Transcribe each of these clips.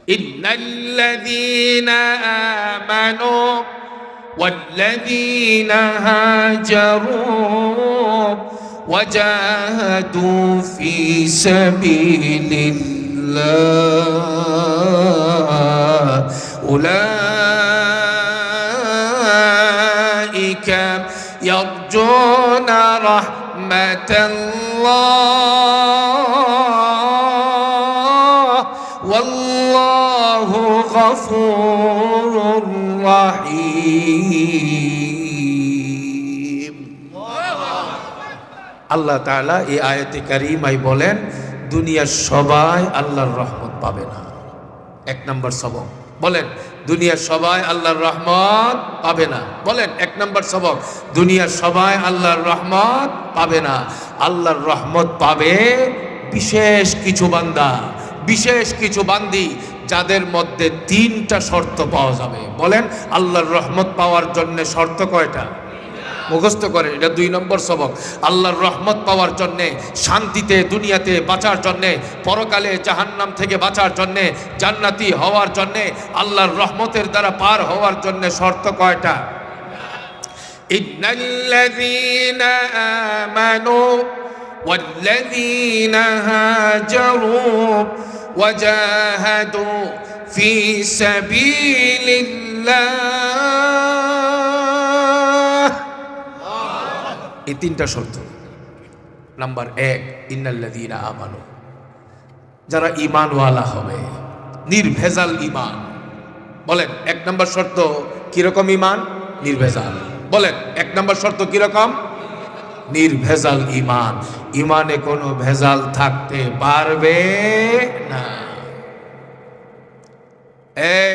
ইন্নাল্লাযীনা আমানু ওয়াল্লাযীনা হাজারু ওয়াজাহাদু ফী সাবিলিল্লাহ উলাইকা ইয়ারজুনা রাহমাতাল্লাহ ওয়াল্লাহু গফুরুর রহিম। আল্লাহ তাআলা এই আয়াতে কারিমায় বলেন দুনিয়ার সবাই আল্লাহর রহমত পাবে না। এক নম্বর সবক বলেন, দুনিয়ার সবাই আল্লাহর রহমত পাবে না। বলেন এক নম্বর সবক, দুনিয়ার সবাই আল্লাহর রহমত পাবে না। আল্লাহর রহমত পাবে বিশেষ কিছু বান্দা, বিশেষ কিছু বান্দি, যাদের মধ্যে তিনটা শর্ত পাওয়া যাবে। বলেন আল্লাহর রহমত পাওয়ার জন্য শর্ত কয়টা? মুখস্থ করেন, এটা 2 নম্বর সবক। আল্লাহর রহমত পাওয়ার জন্যে, শান্তিতে দুনিয়াতে বাঁচার জন্যে, পরকালে জাহান্নাম থেকে বাঁচার জন্যে, জান্নাতি হওয়ার জন্যে, আল্লাহর রহমতের দ্বারা পার হওয়ার জন্যে শর্ত কয়টা? ইন্নাল্লাযীনা আমানু ওয়াল্লাযীনা হাজারু ওয়াজাহাদু ফী সাবিলিল্লাহ। এই তিনটা শর্ত। নাম্বার 1, ইন্নাল্লাযীনা আমানু, যারা ঈমানওয়ালা হবে, নির্ভেজাল ঈমান। বলেন 1 নম্বর শর্ত কিরকম ঈমান? নির্ভেজাল। বলেন 1 নম্বর শর্ত কিরকম? নির্ভেজাল ঈমান। ঈমানে কোনো ভেজাল থাকতে পারবে না। এই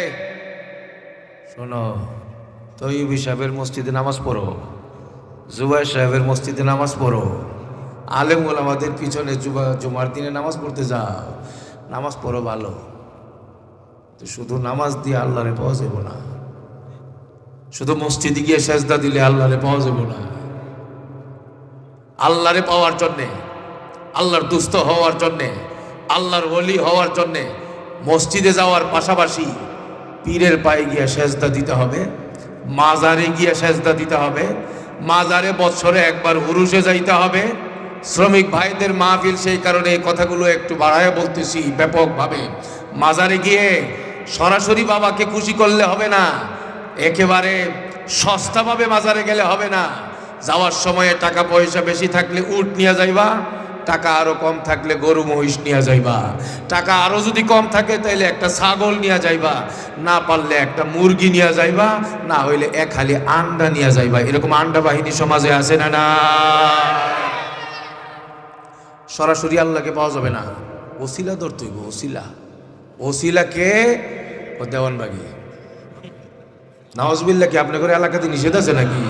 শোনো, তৈয়ব সাহেবের মসজিদে নামাজ পড়ো, জুবাইর সাহেবের মসজিদে নামাজ পড়ো, আলেম ওলামাদের পিছনে জুমার দিনে নামাজ পড়তে যাও, নামাজ পড়ো ভালো, তো শুধু নামাজ দিয়ে আল্লাহরে পাওয়া যাবে না। শুধু মসজিদে গিয়ে সেজদা দিলে আল্লাহরে পাওয়া যাবে না। আল্লাহরে পাওয়ার জন্যে, আল্লাহর দুস্থ হওয়ার জন্যে, আল্লাহর ওলি হওয়ার জন্যে মসজিদে যাওয়ার পাশাপাশি পীরের পায়ে গিয়ে সেজদা দিতে হবে, মাজারে গিয়ে সেজদা দিতে হবে, মাজারে বছরে একবার উরুসে যাইতে হবে। শ্রমিক ভাইদের মাহফিল, সেই কারণে এই কথাগুলো একটু বাড়ায় বলতেছি ব্যাপকভাবে। মাজারে গিয়ে সরাসরি বাবাকে খুশি করলে হবে না, একেবারে সস্তাভাবে মাজারে গেলে হবে না। যাওয়ার সময়ে টাকা পয়সা বেশি থাকলে উট নিয়ে যাইবা, টাকা আরো কম থাকলে গরু মহিষ নিয়ে যাইবা, টাকা আরো যদি কম থাকে তাহলে একটা ছাগল নিয়ে যাইবা, না পারলে একটা মুরগি নিয়ে যাইবা, না হইলে এক হালি আন্ডা নিয়ে যাইবা। এরকম আন্ডা বাহিনী সমাজে আছে না? না, সরাসরি আল্লাহকে পাওয়া যাবে না, ওসিলা ধরতে হইব। ওসিলা, ওসিলাকে ও দেওয়ানবাগি নাউজুবিল্লাহ কি আপনাদের এলাকাতে নিষেধ আছে নাকি?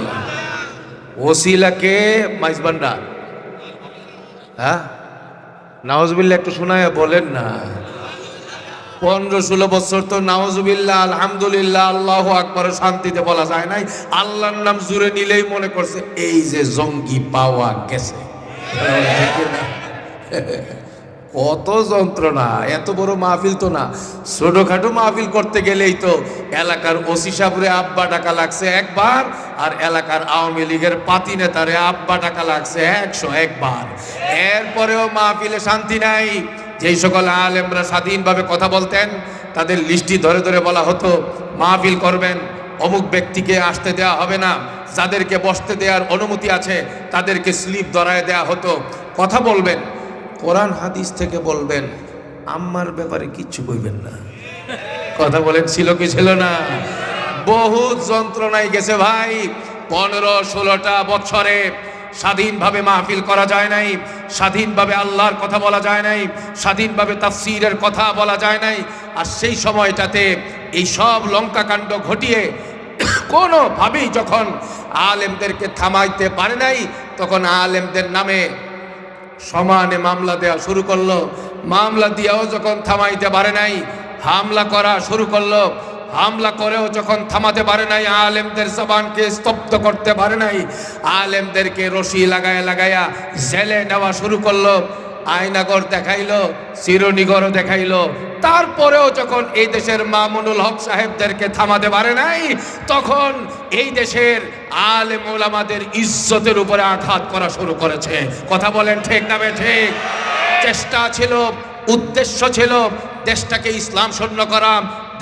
ওসিলাকে মাইজবান্ডা, হ্যাঁ নাউজুবিল্লাহ একটু শোনায় বলেন না। 15-16 বছর তো নাউজুবিল্লাহ আলহামদুলিল্লাহ আল্লাহু আকবার শান্তিতে বলা যায় নাই। আল্লাহর নাম জুড়ে নিলেই মনে করছে এই যে জঙ্গি পাওয়া গেছে। কত যন্ত্রণা! এত বড় মাহফিল তো না, ছোটখাটো মাহফিল করতে গেলেই তো এলাকার ওসি সাহেবরে আব্বা টাকা লাগছে একবার, আর এলাকার আওয়ামী লীগের পাতি নেতারে আব্বা টাকা লাগছে 101 বার। এরপরেও মাহফিলে শান্তি নাই। যেই সকল আলেমরা স্বাধীনভাবে কথা বলতেন তাদের লিস্টি ধরে ধরে বলা হতো মাহফিল করবেন, অমুক ব্যক্তিকে আসতে দেওয়া হবে না, যাদেরকে বসতে দেওয়ার অনুমতি আছে তাদেরকে স্লিপ ধরায় দেওয়া হতো। কথা বলবেন, কোরআন হাদিস থেকে বলবেন, আম্মার ব্যাপারে কিচ্ছু কইবেন না। কথা বলেন, ছিল কি ছিল না? বহু যন্ত্রণায় গেছে ভাই। 15-16টা বছরে স্বাধীনভাবে মাহফিল করা যায় নাই, স্বাধীনভাবে আল্লাহর কথা বলা যায় নাই, স্বাধীনভাবে তাফসীরের কথা বলা যায় নাই। আর সেই সময়টাতে এই সব লঙ্কাকাণ্ড ঘটিয়ে কোনোভাবেই যখন আলেমদেরকে থামাইতে পারে নাই, তখন আলেমদের নামে সমানে মামলা দেওয়া শুরু করলো। মামলা দিয়েও যখন থামাইতে পারে নাই, হামলা করা শুরু করলো। হামলা করেও যখন থামাতে পারে নাই, আলেমদের জবানকে স্তব্ধ করতে পারে নাই, আলেমদেরকে রশি লাগায়া লাগায়া জেলে নেওয়া শুরু করলো। আয়নাগর দেখাইলো, চিরনিগরও দেখাইলো, তারপরেও যখন এই দেশের মামুনুল হক সাহেবদেরকে থামাতে পারে নাই, তখন এই দেশের আলেম ওলামাদের ইজ্জতের উপরে আঘাত করা শুরু করেছে। কথা বলেন ঠিক না ঠিক? চেষ্টা ছিল, উদ্দেশ্য ছিল দেশটাকে ইসলাম শূন্য করা,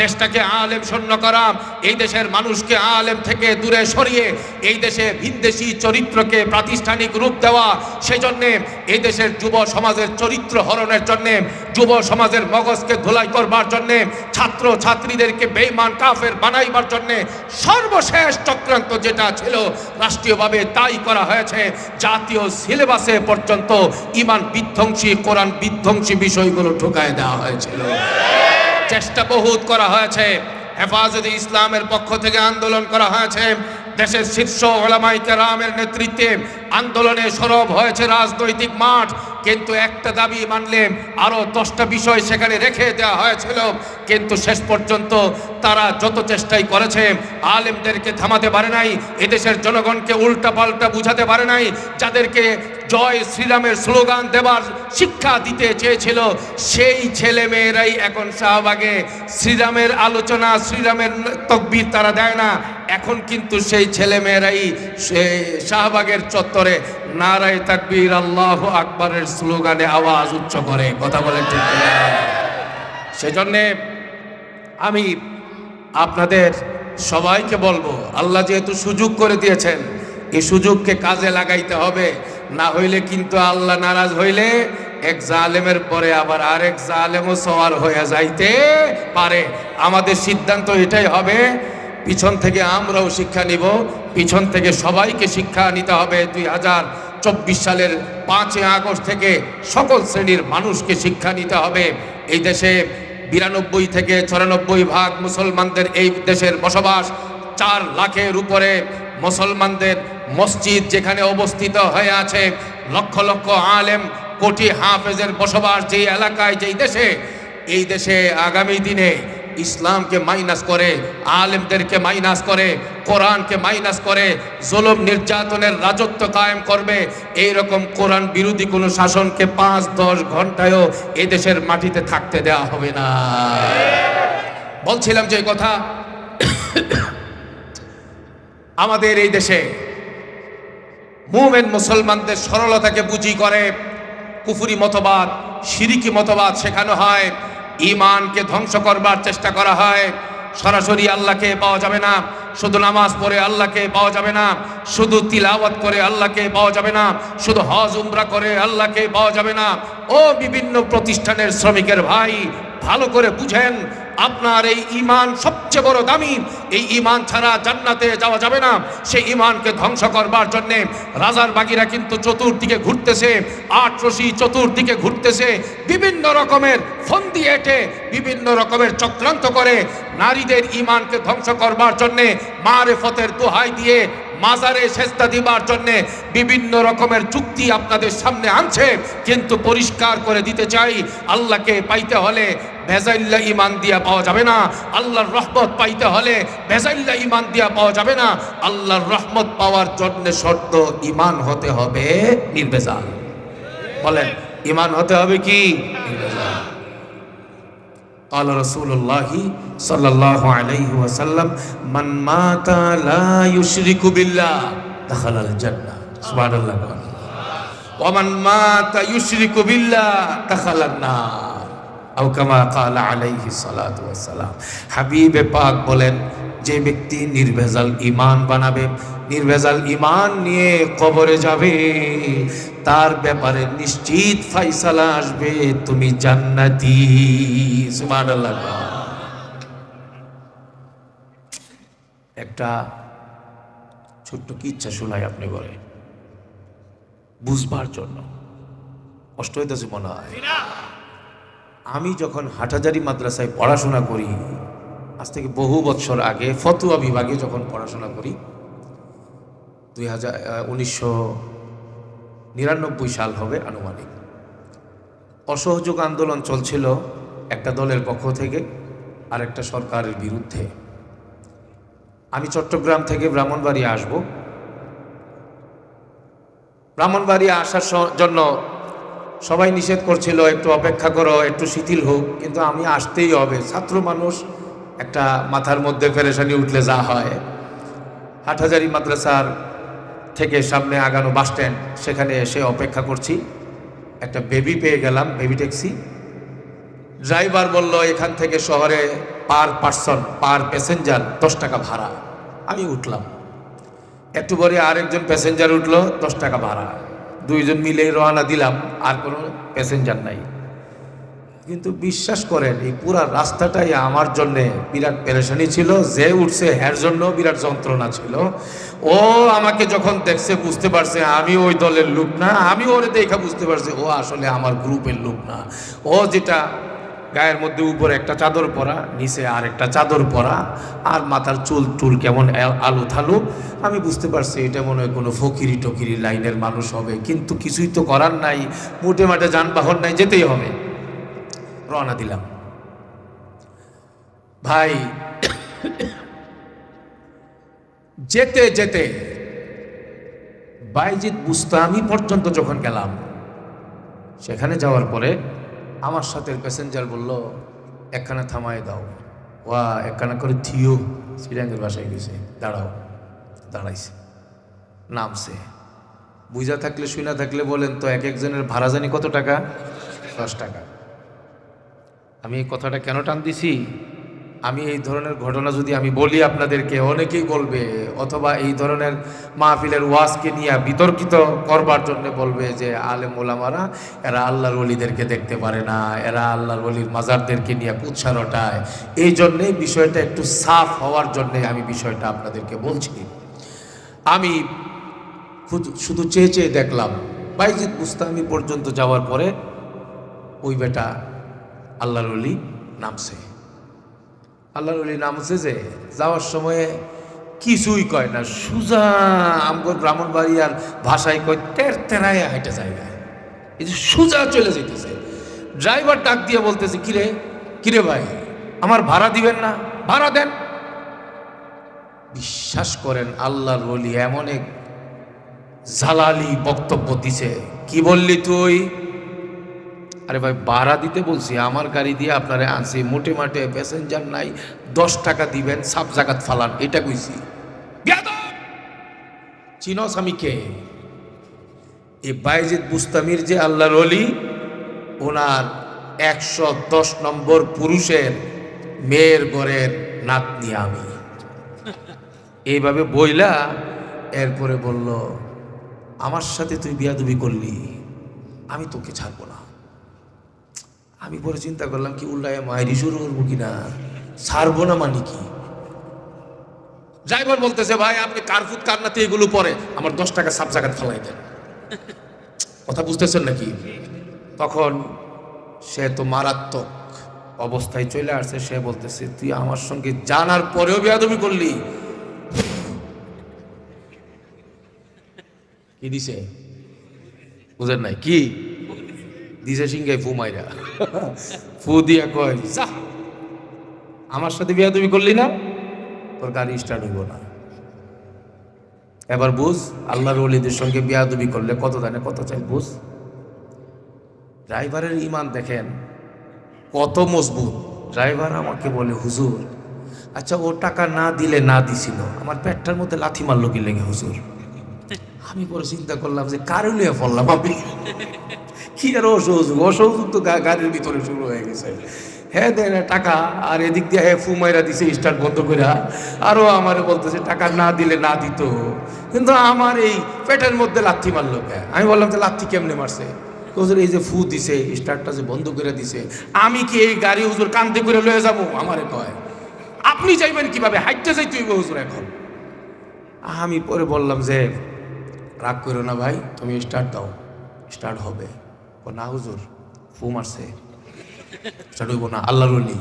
দেশটাকে আলেম শূন্য করা, এই দেশের মানুষকে আলেম থেকে দূরে সরিয়ে এই দেশে ভিনদেশি চরিত্রকে প্রাতিষ্ঠানিক রূপ দেওয়া। সেজন্যে এই দেশের যুব সমাজের চরিত্র হরণের জন্যে, যুব সমাজের মগজকে ধুলাই করবার জন্যে, ছাত্র ছাত্রীদেরকে বেঈমান কাফের বানাইবার জন্যে সর্বশেষ চক্রান্ত যেটা ছিল রাষ্ট্রীয়ভাবে তাই করা হয়েছে। জাতীয় সিলেবাসে পর্যন্ত ঈমান বিধ্বংসী, কোরআন বিধ্বংসী বিষয়গুলো ঢুকায় দেওয়া হয়েছিল। চেষ্টা বহুত করা হয়েছে, হেফাজতে ইসলামের পক্ষ থেকে আন্দোলন করা হয়েছে, দেশের শীর্ষ উলামায়ে কেরামের নেতৃত্বে আন্দোলনে সরব হয়েছে রাজনৈতিক মাঠ। কিন্তু একটা দাবি মানলে আরো 10টা বিষয় সেখানে রেখে দেওয়া হয়েছিল। কিন্তু শেষ পর্যন্ত তারা যত চেষ্টাই করেছে আলেমদেরকে থামাতে পারে নাই, এদেশের জনগণকে উল্টা পাল্টা বুঝাতে পারে নাই। যাদেরকে জয় শ্রীরামের স্লোগান দেবার শিক্ষা দিতে চেয়েছিল সেই ছেলে মেয়েরাই এখন শাহবাগে শ্রীরামের আলোচনা, শ্রীরামের তাকবীর তারা দেয় না। এখন কিন্তু সেই ছেলে মেয়েরাই শাহবাগের চত্বরে নারায়ে তাকবীর আল্লাহু আকবারের স্লোগানে আওয়াজ উচ্চ করে। কথা বলেন ঠিক না? সেজন্যে আমি আপনাদের সবাইকে বলবো, আল্লাহ যেহেতু সুযোগ করে দিয়েছেন, এই সুযোগকে কাজে লাগাইতে হবে। না হইলে কিন্তু আল্লাহ নারাজ হইলে এক জালেমের পরে আবার আরেক জালেমও সওয়ার হয়ে যাইতে পারে। আমাদের সিদ্ধান্ত এটাই হবে, পিছন থেকে আমরাও শিক্ষা নিব, পিছন থেকে সবাইকে শিক্ষা নিতে হবে। 2024 সালের 5 আগস্ট থেকে সকল শ্রেণীর মানুষকে শিক্ষা নিতে হবে। এই দেশে 92 থেকে 94 ভাগ মুসলমানদের এই দেশের বসবাস। 4 লাখের উপরে মুসলমানদের মসজিদ যেখানে অবস্থিত হয়ে আছে, লক্ষ লক্ষ আলেম, কোটি হাফেজের বসবাস যেই এলাকায়, যেই দেশে, এই দেশে আগামী দিনে ইসলামকে মাইনাস করে, আলেমদেরকে মাইনাস করে, কোরআনকে মাইনাস করে জুলুম নির্যাতনের রাজত্ব কায়েম করবে। এইরকম কোরআন বিরোধী কোনো শাসনকে 5-10 ঘন্টায়ও এই দেশের মাটিতে থাকতে দেওয়া হবে না। বলছিলাম যে কথা, আমাদের এই দেশে মুমিন মুসলমানদের সরলতাকে বুঝি করে কুফরি মতবাদ, শিরিকি মতবাদ শেখানো হয়, ঈমানকে ধ্বংস করবার চেষ্টা করা হয়। সরাসরি আল্লাহকে পাওয়া যাবে না, শুধু নামাজ পড়ে আল্লাহকে পাওয়া যাবে না, শুধু তিলাওয়াত করে আল্লাহকে পাওয়া যাবে না, শুধু হজ উমরা করে আল্লাহকে পাওয়া যাবে না। ও বিভিন্ন প্রতিষ্ঠানের শ্রমিকের ভাই, ভালো করে বুঝেন, আপনার এই ঈমান সবচেয়ে বড় দামি। এই ঈমান ছাড়া জান্নাতে যাওয়া যাবে না। সেই ঈমানকে ধ্বংস করবার জন্য রাজার বাগিরা কিন্তু চতুর্দিকে ঘুরতেছে, আটরশি চতুর্দিকে ঘুরতেছে, বিভিন্ন রকমের ফন্দি এঁটে, বিভিন্ন রকমের চক্রান্ত করে নারীদের ঈমানকে ধ্বংস করবার জন্য মারেফতের দোহাই দিয়ে মাজারে সেজদা দিবার জন্য বিভিন্ন রকমের যুক্তি আপনাদের সামনে আনছে। কিন্তু পরিষ্কার করে দিতে চাই, আল্লাহকে পাইতে হলে ভেজাইল্লা ঈমান দিয়া পাওয়া যাবে না। আল্লাহর রহমত পাইতে হলে ভেজাইল্লা ঈমান দিয়া পাওয়া যাবে না। আল্লাহর রহমত পাওয়ার জন্য শর্ত ঈমান হতে হবে নির্ভেজাল। বলেন, ঈমান হতে হবে কি? নির্ভেজাল। قال رسول الله صلى الله عليه وسلم من مات لا يشرك بالله دخل الجنة سبحان الله ومن مات يشرك بالله دخل النار أو كما قال عليه الصلاة والسلام। হাবিব পাক বলেন, যে ব্যক্তি নির্ভেজাল ঈমান বানাবে, নির্ভেজাল ঈমান নিয়ে কবরে যাবে, তার ব্যাপারে নিশ্চিত ফয়সালা আসবে, তুমি জান্নাতি। সুবহানাল্লাহ। একটা ছোট্ট কি ইচ্ছা শোনাই আপনি বলে বুঝবার জন্য, কষ্ট হইতেছে মনে হয়। আমি যখন হাটহাজারী মাদ্রাসায় পড়াশোনা করি, আজ থেকে বহু বছর আগে, ফতুয়া বিভাগে যখন পড়াশোনা করি, 1999 সাল হবে আনুমানিক। অসহযোগ আন্দোলন চলছিল একটা দলের পক্ষ থেকে আর একটা সরকারের বিরুদ্ধে। আমি চট্টগ্রাম থেকে ব্রাহ্মণবাড়িয়া আসব। ব্রাহ্মণবাড়িয়া আসার জন্য সবাই নিষেধ করছিল একটু অপেক্ষা করো, একটু শিথিল হোক, কিন্তু আমি আসতেই হবে, ছাত্র মানুষ, একটা মাথার মধ্যে পেরেশানি উঠলে যা হয়। হাটহাজারী মাদ্রাসার থেকে সামনে আগানো বাস স্ট্যান্ড, সেখানে এসে অপেক্ষা করছি। একটা বেবি পেয়ে গেলাম, বেবি ট্যাক্সি। ড্রাইভার বলল এখান থেকে শহরে পার পার্সন, পার প্যাসেঞ্জার 10 টাকা ভাড়া। আমি উঠলাম, একটু পরে আরেকজন প্যাসেঞ্জার উঠলো, 10 টাকা ভাড়া। দুইজন মিলে রওনা দিলাম, আর কোনো প্যাসেঞ্জার নাই। কিন্তু বিশ্বাস করেন এই পুরা রাস্তাটাই আমার জন্যে বিরাট পেরেশানি ছিল। যে উঠছে এর জন্য বিরাট যন্ত্রণা ছিল। ও আমাকে যখন দেখছে বুঝতে পারছে আমি ওই দলের লোক না, আমি ওরে দেখা বুঝতে পারছি ও আসলে আমার গ্রুপের লোক না। ও যেটা গায়ের মধ্যে উপরে একটা চাদর পরা, নিচে আর একটা চাদর পরা, আর মাথার চুল টুল কেমন আলু থালু, আমি বুঝতে পারছি এটা মনে হয় কোনো ফকিরি টকিরি লাইনের মানুষ হবে। কিন্তু কিছুই তো করার নাই, মোটে মাঠে যানবাহন নাই, যেতেই হবে। রওনা দিলাম। ভাই যেতে যেতে বাইজিদ বুস্তামি পর্যন্ত যখন গেলাম, সেখানে যাওয়ার পরে আমার সাথে প্যাসেঞ্জার বলল একখানা থামায় দাও। ওয়া একখানা করে থিও, শ্রীরাঙ্গের বাসায় গেছে, দাঁড়াও। দাঁড়াইছে, নামছে। বুঝা থাকলে শুনা থাকলে বলেন তো, এক একজনের ভাড়া জানি কত টাকা? 10 টাকা। আমি এই কথাটা কেন টান দিছি? আমি এই ধরনের ঘটনা যদি আমি বলি আপনাদেরকে, অনেকেই বলবে, অথবা এই ধরনের মাহফিলের ওয়াজকে নিয়ে বিতর্কিত করবার জন্য বলবে যে আলেম ওলামারা এরা আল্লাহর ওলিদেরকে দেখতে পারে না, এরা আল্লাহর ওলির মাজারদেরকে নিয়ে কুৎসা রটায়। এই জন্যে বিষয়টা একটু সাফ হওয়ার জন্যে আমি বিষয়টা আপনাদেরকে বলছি। আমি শুধু চেয়ে চেয়ে দেখলাম বাইজিদ বুস্তামি পর্যন্ত যাওয়ার পরে ওই বেটা আল্লাহর ওলি নামছে। আল্লাহর ওলি নামছে, যে যাওয়ার সময়ে কিছুই কয় না, সুজা আমগর ব্রাহ্মণবাড়িয়ার ভাষায় কয় তের তেরায় হাইটা জায়গায়, এই যে সুজা চলে যেতেছে। ড্রাইভার ডাক দিয়ে বলতেছে কিরে কিরে ভাই, আমার ভাড়া দিবেন না? ভাড়া দেন। বিশ্বাস করেন আল্লাহর ওলি এমন এক জালালি বক্তব্য দিছে। কি বললি তুই? আরে ভাই ভাড়া দিতে বলছি, আমার গাড়ি দিয়ে আপনারে আনছি, মোটে মাঠে প্যাসেঞ্জার নাই, 10 টাকা দিবেন, সাপ জাগাত ফালান, এটা কইছি। চিনস আমি কে? এই বাইজিদ বুস্তামির যে আল্লাহর ওলি, ওনার 110 নম্বর পুরুষের মেয়ের ঘরের নাতনি আমি। এইভাবে বইলা এরপরে বলল আমার সাথে তুই বিয়াদবি করলি, আমি তোকে ছাড়বো না। আমি পরে চিন্তা করলাম কি উল্লায় মায়েরই শুরু করবো কিনা, ছাড়বো না মানে কি? ড্রাইভার বলতেছে ভাই আপনি কারফুট কান্নাতে এগুলো পরে আমার 10 টাকা সাপ জাগাত ফেলাই দেন। কথা বুঝতেছেন নাকি? তখন সে তো মারাত্মক অবস্থায় চলে আসছে। সে বলতেছে তুই আমার সঙ্গে জানার পরেও বিয়াদবি করলি। কি দিছে বুঝেন নাই? কি দিছে? সিংহাই ফু মাইরা ফু দিয়া কয় যা, আমার সাথে বিয়াদবি করলি না, তোর গাড়ি স্টার্ট হইব না। এবার বুঝ আল্লাহর ওলিদের সঙ্গে বিয়াদবি করলে কত জানে কত চাই, বুঝ। ড্রাইভারের ইমান দেখেন কত মজবুত। ড্রাইভার আমাকে বলে হুজুর আচ্ছা ও টাকা না দিলে না দিছিল, আমার পেটটার মধ্যে লাথি মারলো কি লেগে হুজুর? আমি পরে চিন্তা করলাম যে কারে নিয়ে পড়লাম আমি, কি আর অসহযোগ, অসহযোগ তো গাড়ির ভিতরে শুরু হয়ে গেছে। হ্যাঁ দেয় না টাকা, আর এদিক দিয়ে হ্যাঁ ফুমাইরা দিছে স্টার্ট বন্ধ করে, আরও আমার বলতেছে টাকা না দিলে না দিত, কিন্তু আমার এই পেটের মধ্যে লাথি মারলো। আমি বললাম যে লাথি কেমনে মারছে? হুজুর এই যে ফু দিছে, স্টার্টটা যে বন্ধ করে দিছে, আমি কি এই গাড়ি হুজুর কান্দে করে লয়ে যাবো? আমারে কয় আপনি যাইবেন কিভাবে, হাইটটা যাইতে হইব হুজুর এখন। আমি পরে বললাম যে রাগ করো না ভাই, তুমি স্টার্ট দাও, স্টার্ট হবে। না হুজুর ফু মারছে, স্টার্ট হইব না, আল্লাহর ওলি।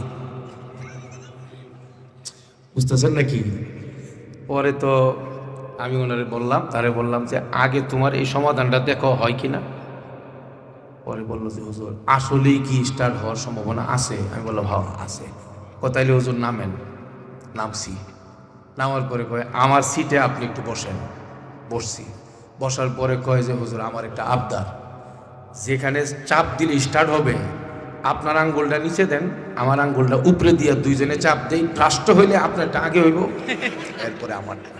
বুঝতেছেন নাকি? পরে তো আমি ওনারে বললাম, তারে বললাম যে আগে তোমার এই সমাধানটা দেখো হয় কিনা। পরে বললো যে হুজুর আসলেই কি স্টার্ট হওয়ার সম্ভাবনা আছে? আমি বললাম হ্যাঁ আছে। কোথাইলে হুজুর নামেন। নামছি, নামার পরে কয় আমার সিটে আপনি একটু বসেন। বসছি, বসার পরে কয় যে হুজুর আমার একটা আবদার, যেখানে চাপ দিলে স্টার্ট হবে, আপনার আঙ্গুলটা নিচে দেন, আমার আঙ্গুলটা উপরে দিয়ে দুইজনে চাপ দেই, রাষ্ট্র হইলে আপনারটা আগে হইব, এরপরে আমারটা।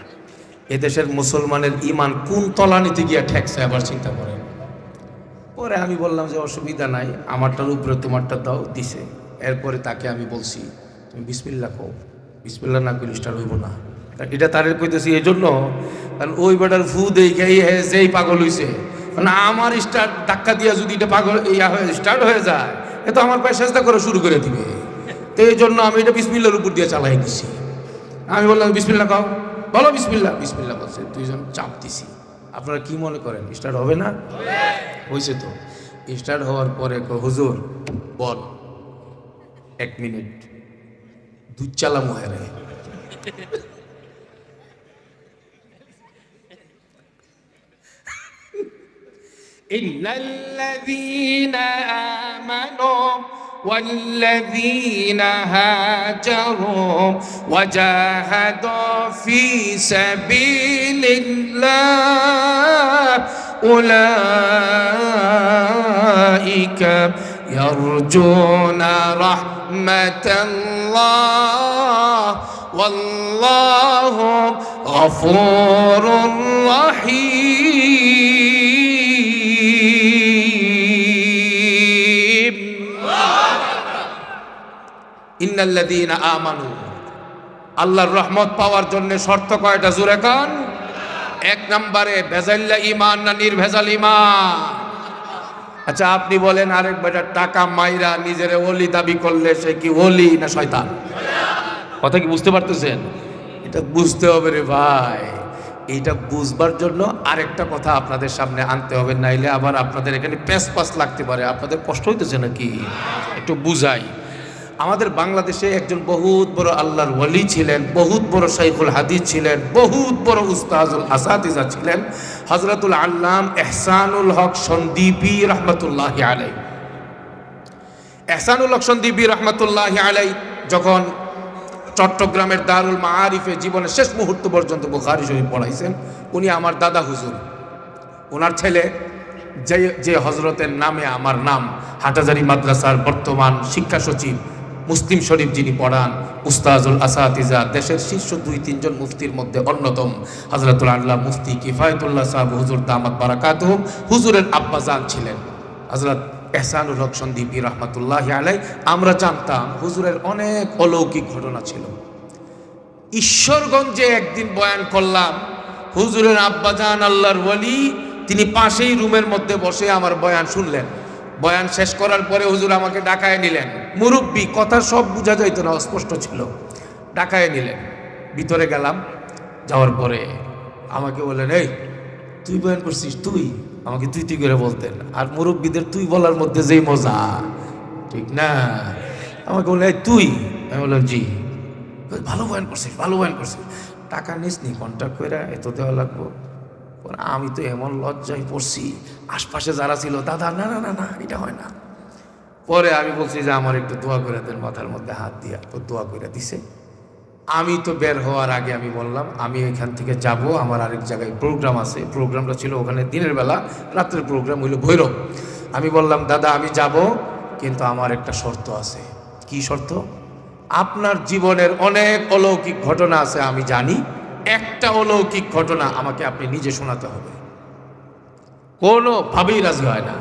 এদেশের মুসলমানের ইমান কোন তলানিতে গিয়া ঠেকছে আবার চিন্তা করেন। পরে আমি বললাম যে অসুবিধা নাই, আমারটার উপরে তোমারটা দাও, দিছে। এরপরে তাকে আমি বলছি তুমি বিসমিল্লাহ কও, বিসমিল্লাহ না করলে স্টার্ট হইব না। এটা তারের কইতেছি এই জন্য, কারণ ওই বেটার ফু দেখে যেই পাগল হইছে, মানে আমার স্টার্ট ধাক্কা দিয়া যদি এটা পাগল ইয়া হয়ে স্টার্ট হয়ে যায়, এ তো আমার পায়ে চেষ্টা করা শুরু করে দিবে। তো এই জন্য আমি এটা বিসমিল্লার উপর দিয়ে চালাই দিছি। আমি বললাম বিসমিল্লাহ কও, বলো বিসমিল্লাহ, বিসমিল্লাহ বলছে, দুইজন চাপ দিছি। আপনারা কি মনে করেন স্টার্ট হবে না? হয়েছে তো। স্টার্ট হওয়ার পরে হুজুর বল 1 মিনিট দুধ চালামো হেরে। ইন্নাল্লাযীনা আমানু والذين هاجروا وجاهدوا في سبيل الله أولئك يرجون رحمة الله والله غفور رحيم ইন্নাল্লাযীনা আমানু, আল্লাহর রহমত পাওয়ার জন্য শর্ত কয়টা জোরে কান? 1 নম্বরে ভেজাল্লা ঈমান না নির্ভেজাল ঈমান। আচ্ছা আপনি বলেন, আরেক বেটা টাকা মাইরা নিজের ওলি দাবি করলে সে কি ওলি না শয়তান? কথা কি বুঝতে পারতেছেন? এটা বুঝতে হবে রে ভাই। এইটা বুঝবার জন্য আরেকটা কথা আপনাদের সামনে আনতে হবে, নাইলে আবার আপনাদের এখানে পেস লাগতে পারে। আপনাদের কষ্ট হইতেছে নাকি? একটু বুঝাই। আমাদের বাংলাদেশে একজন বহুত বড় আল্লাহর ওয়ালি ছিলেন, বহুত বড় শাইখুল হাদিস ছিলেন, বহুত বড় উস্তাজুল আসাতিজা ছিলেন, হযরতুল আল্লাম ইহসানুল হক সন্দীপী রাহমাতুল্লাহি আলাইহি। ইহসানুল হক সন্দীপী রাহমাতুল্লাহি আলাইহি যখন চট্টগ্রামের দারুল মাআরিফে জীবনের শেষ মুহূর্ত পর্যন্ত বুখারী শরীফ পড়াইছেন, উনি আমার দাদা হুজুর। ওনার ছেলে যে হজরতের নামে আমার নাম, হাটাজারি মাদ্রাসার বর্তমান শিক্ষা সচিব, মুসলিম শরীফ যিনি পড়ান, উস্তাজুল আসাতিজা, দেশের শীর্ষ 2-3 জন মুফতির মধ্যে অন্যতম হযরতুল আল্লাহ মুফতি কিফায়াতুল্লাহ সাহেব হুজুর দামাত বারাকাতুহুম, হুজুরের আব্বাজান ছিলেন হযরত ইহসানুল হক সন্দীপী রাহমাতুল্লাহি আলাইহি। আমরা জানতাম হুজুরের অনেক অলৌকিক ঘটনা ছিল। ঈশ্বরগঞ্জে একদিন বয়ান করলাম, হুজুরের আব্বাজান আল্লাহর ওয়ালি তিনি পাশেই রুমের মধ্যে বসে আমার বয়ান শুনলেন। বয়ান শেষ করার পরে হুজুর আমাকে ডাকায় নিলেন। মুরব্বী, কথা সব বোঝা যাইতো না, অস্পষ্ট ছিল। ডাকায় নিলেন, ভিতরে গেলাম। যাওয়ার পরে আমাকে বললেন, এই তুই বয়ান করছিস? তুই আমাকে তুই তুই করে বলতেন। আর মুরব্বীদের তুই বলার মধ্যে যেই মজা, ঠিক না? আমাকে বললেন এই তুই। আমি বললাম জি। ভালো বয়ান করছিস, ভালো বয়ান করছিস। টাকা নিস নি, কন্ট্যাক্ট করে এত দেওয়া লাগবো। আমি তো এমন লজ্জায় পড়ছি, আশপাশে যারা ছিল, দাদা না না না না এটা হয় না। পরে আমি বলছি যে আমার একটু দোয়া করে দেন, মাথার মধ্যে হাত দিয়া। তো দোয়া করে দিছে। আমি তো বের হওয়ার আগে আমি বললাম আমি এখান থেকে যাব, আমার আরেক জায়গায় প্রোগ্রাম আছে। প্রোগ্রামটা ছিল ওখানে দিনের বেলা, রাত্রের প্রোগ্রাম হইল ভৈরব। আমি বললাম দাদা আমি যাব, কিন্তু আমার একটা শর্ত আছে। কি শর্ত? আপনার জীবনের অনেক অলৌকিক ঘটনা আছে আমি জানি, একটা অলৌকিক ঘটনা আমাকে আপনি নিজে শোনাতে হবে। কোনোভাবেই রাজি হয় না।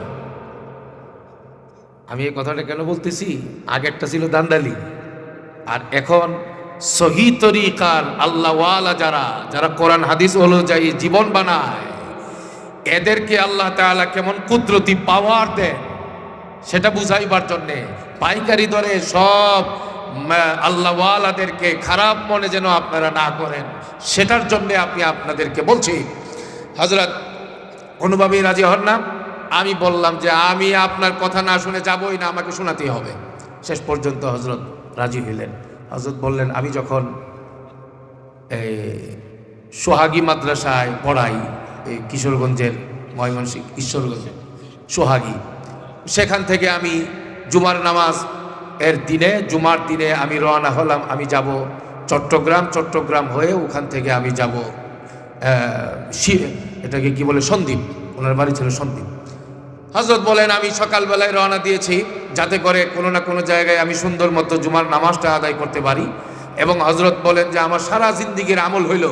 আমি এই কথাটা কেন বলতেছি? আগেরটা ছিল দান্দালি, আর এখন সহি তরিকার আল্লাহওয়ালা যারা কোরআন হাদিস অনুযায়ী জীবন বানায়, এদেরকে আল্লাহ তাআলা কেমন কুদরতি পাওয়ার দেন সেটা বুঝাইবার জন্যে পাইকারি দরে সব আল্লাহওয়ালাদেরকে খারাপ মনে যেন আপনারা না করেন, সেটার জন্য আমি আপনাদেরকে বলছি। হযরত কোনোভাবেই রাজি হন না। আমি বললাম যে আমি আপনার কথা না শুনে যাবই না, আমাকে শোনাতেই হবে। শেষ পর্যন্ত হযরত রাজি হইলেন। হযরত বললেন আমি যখন সোহাগী মাদ্রাসায় পড়াই, এই কিশোরগঞ্জের ময়মনসিংহ ঈশ্বরগঞ্জে সোহাগী, সেখান থেকে আমি জুমার নামাজ এর দিনে, জুমার দিনে আমি রওনা হলাম। আমি যাব চট্টগ্রাম হয়ে ওখান থেকে আমি যাব এটাকে কি বলে সন্দ্বীপ, ওনার বাড়ি ছিল সন্দ্বীপ। হযরত বলেন আমি সকালবেলায় রওনা দিয়েছি যাতে করে কোনো না কোনো জায়গায় আমি সুন্দর মতো জুমার নামাজটা আদায় করতে পারি। এবং হযরত বলেন যে আমার সারা জিন্দেগির আমল হইল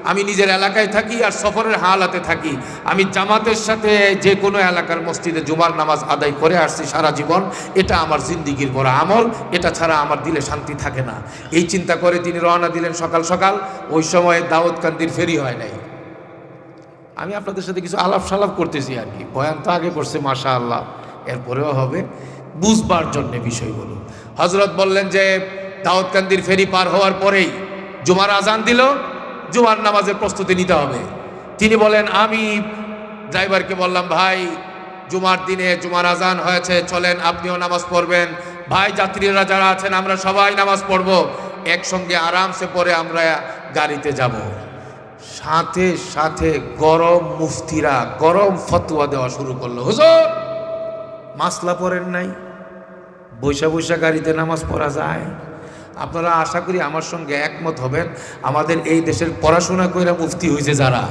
আমি নিজের এলাকায় থাকি আর সফরের হালাতে থাকি, আমি জামাতের সাথে যে কোনো এলাকার মসজিদে জুমার নামাজ আদায় করে আসছি সারা জীবন, এটা আমার জিন্দেগির বড় আমল, এটা ছাড়া আমার দিলে শান্তি থাকে না। এই চিন্তা করে তিনি রওনা দিলেন সকাল সকাল। ওই সময় দাউদকান্দির ফেরি হয় নাই। আমি আপনাদের সাথে কিছু আলাপ সালাপ করতেছি আর কি, বয়ান তো আগে করছে মাশাআল্লাহ, এরপরেও হবে বুঝবার জন্যে বিষয়গুলো। হযরত বললেন যে দাউদকান্দির ফেরি পার হওয়ার পরেই জুমার আজান দিল, জুমার নামাজের প্রস্তুতি নিতে হবে। তিনি বলেন আমি ড্রাইভারকে বললাম ভাই জুমার দিনে জুমার আজান হয়েছে, চলেন আপনিও নামাজ পড়বেন। ভাই যাত্রীরা যারা আছেন আমরা সবাই নামাজ পড়ব, একসঙ্গে আরামসে পড়ে আমরা গাড়িতে যাব। সাথে সাথে গরম মুফতিরা গরম ফতোয়া দেওয়া শুরু করলো, হুজুর মাসলা পড়েন নাই, বৈশা বৈশা গাড়িতে নামাজ পড়া যায়। আপনারা আশা করি আমার সঙ্গে একমত হবেন, আমাদের এই দেশের পড়াশোনা কইরা মুফতি হয়েছে যারা,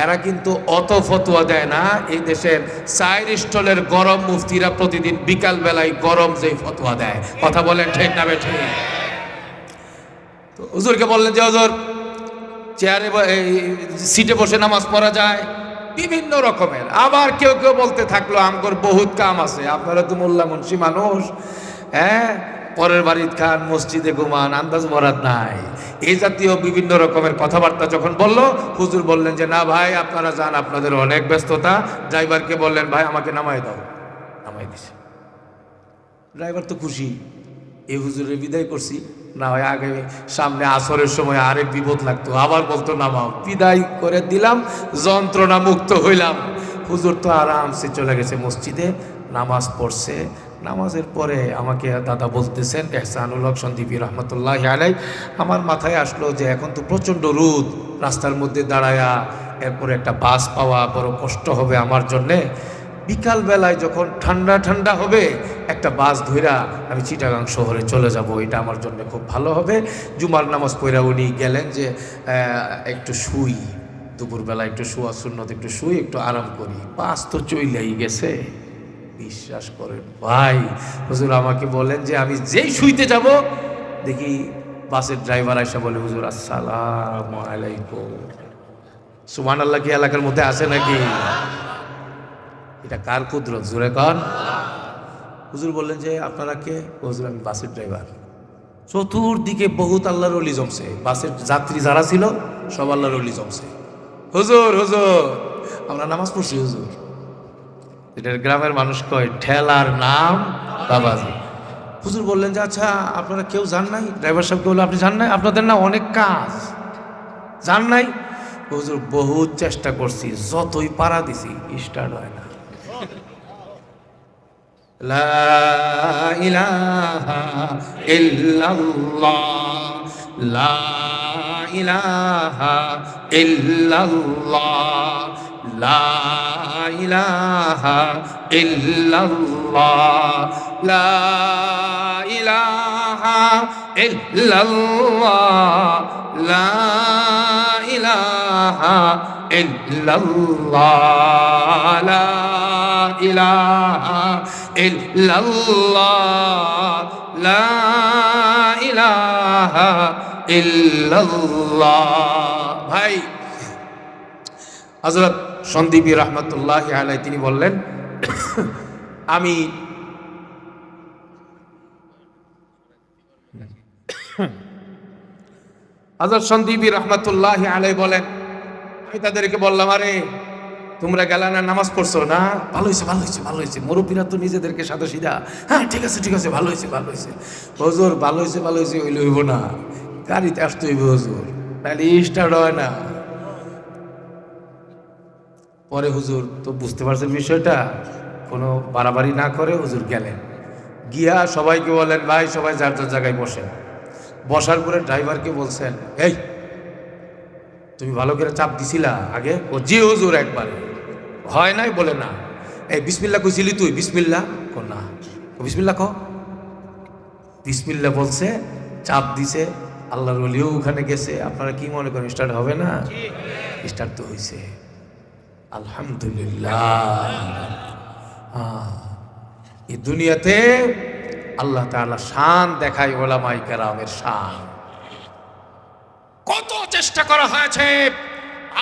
এরা কিন্তু অত ফতোয়া দেয় না। এই দেশের 4 স্টলের গরম মুফতিরা প্রতিদিন বিকাল বেলায় গরম যেই ফতোয়া দেয়, কথা বলেন ঠিক না বেঠিক? তো হুজুরকে বললেন যে হুজুর চেয়ারে সিটে বসে নামাজ পড়া যায়, বিভিন্ন রকমের। আবার কেউ কেউ বলতে থাকলো আমগর বহুত কাম আছে, আপনারা তো মোল্লা মুন্সি মানুষ, হ্যাঁ পরের বাড়ির খান মসজিদে ঘুমান, আন্দাজ মরাদ নাই, এই জাতীয় বিভিন্ন রকমের কথাবার্তা যখন বলল, হুজুর বললেন যে না ভাই আপনারা যান, আপনাদের অনেক ব্যস্ততা। ড্রাইভারকে বললেন ভাই আমাকে নামাই দাও, নামাই দিছে। ড্রাইভার তো খুশি, এই হুজুরে বিদায় করছি, না হয় আগে সামনে আসরের সময় আরেক বিপদ লাগতো, আবার বলতো নামাও, বিদায় করে দিলাম, যন্ত্রণা মুক্ত হইলাম। হুজুর তো আরামসে চলে গেছে মসজিদে, নামাজ পড়ছে। নামাজের পরে আমাকে দাদা বলতেছেন এহসানুল হক সন্দীপী রহমতুল্লাহি আলাইহি, আমার মাথায় আসলো যে এখন তো প্রচণ্ড রোদ, রাস্তার মধ্যে দাঁড়ায়া এরপরে একটা বাস পাওয়া বড় কষ্ট হবে আমার জন্যে। বিকাল বেলায় যখন ঠান্ডা ঠান্ডা হবে একটা বাস ধইরা আমি চিটাগাং শহরে চলে যাব, এটা আমার জন্য খুব ভালো হবে। জুমার নামাজ পড়া উনি গেলেন যে একটু শুই, দুপুরবেলা একটু শোয়া সুন্নত, একটু শুই, একটু আরাম করি। বাস তো চইলেই গেছে। বিশ্বাস করেন ভাই, হুজুর আমাকে বলেন যে আমি যেই শুইতে যাব দেখি বাসের ড্রাইভার এসে বলে হুজুর আসসালামু আলাইকুম। সুবহানাল্লাহ কি এলাকার মধ্যে আছে নাকি? এটা কার কুদরত জোরে কন। হুজুর বললেন যে আপনারা কে? হুজুর আমি বাসের ড্রাইভার। চতুর্দিকে বহুত আল্লাহর ওলি জমছে, বাসের যাত্রী যারা ছিল সব আল্লাহর ওলি জমছে। হুজুর হুজুর আমরা নামাজ পড়ছি হুজুর। এটার গ্রামের মানুষ কয় ঠেলার নাম বাবাজি। হুজুর বললেন যে আচ্ছা আপনারা কেউ যান নাই? ড্রাইভার সাহেবকে বললো আপনি যান নাই? আপনাদের না অনেক কাজ, যান নাই? হুজুর বহুত চেষ্টা করছি, যতই পাড়া দিছি স্টার্ট হয় না। লা ইলাহা ইল্লাল্লাহ, লা ইলাহা ইল্লাল্লাহ, লা ইলাহা ইল্লাল্লাহ, লা ইলাহা ইল্লাল্লাহ, লা ইলাহা ইল্লাল্লাহ, লা ইলাহা ইল্লাল্লাহ, লা ইলাহা ইল্লাল্লাহ। ভাই হযরত সন্দীপী রহমতুল্লাহি আলাইহি তিনি বললেন আমি হযরত সন্দীপী রহমতুল্লাহি আলাইহি বলেন আমি তাদেরকে বললাম আরে তোমরা গেলা না নামাজ পড়ছো না? ভালো হয়েছে ভালো হয়েছে ভালো হয়েছে। মুরব্বীরা তো নিজেদেরকে সাদা সিধা, হ্যাঁ ঠিক আছে ভালো হয়েছে ভালো হয়েছে। হুজুর ভালো হয়েছে হইলে হইব না, গাড়িতে আসতে হইব হুজুর, তাহলে স্টার্ট হয় না। পরে হুজুর তো বুঝতে পারছেন বিষয়টা, কোনো বাড়াবাড়ি না করে হুজুর গেলেন, গিয়া সবাইকে বলেন ভাই সবাই যার যার জায়গায় বসেন। বসার পরে ড্রাইভারকে বলছেন এই তুমি ভালো করে চাপ দিছিলা আগে? ও জি হুজুর একবারে। হয় নাই? বলে না। এই বিসমিল্লাহ কইছিলি তুই? বিসমিল্লাহ কো না। বিসমিল্লাহ ক। বিসমিল্লাহ বলছে, চাপ দিছে, আল্লাহর ওলিও ওখানে গেছে। আপনারা কি মনে করেন স্টার্ট হবে না? স্টার্ট তো হয়েছে, আলহামদুলিল্লাহ। এই দুনিয়াতে আল্লাহ তাআলা শান দেখায় ওলামায়ে কেরামের শান। কত চেষ্টা করা হয়েছে,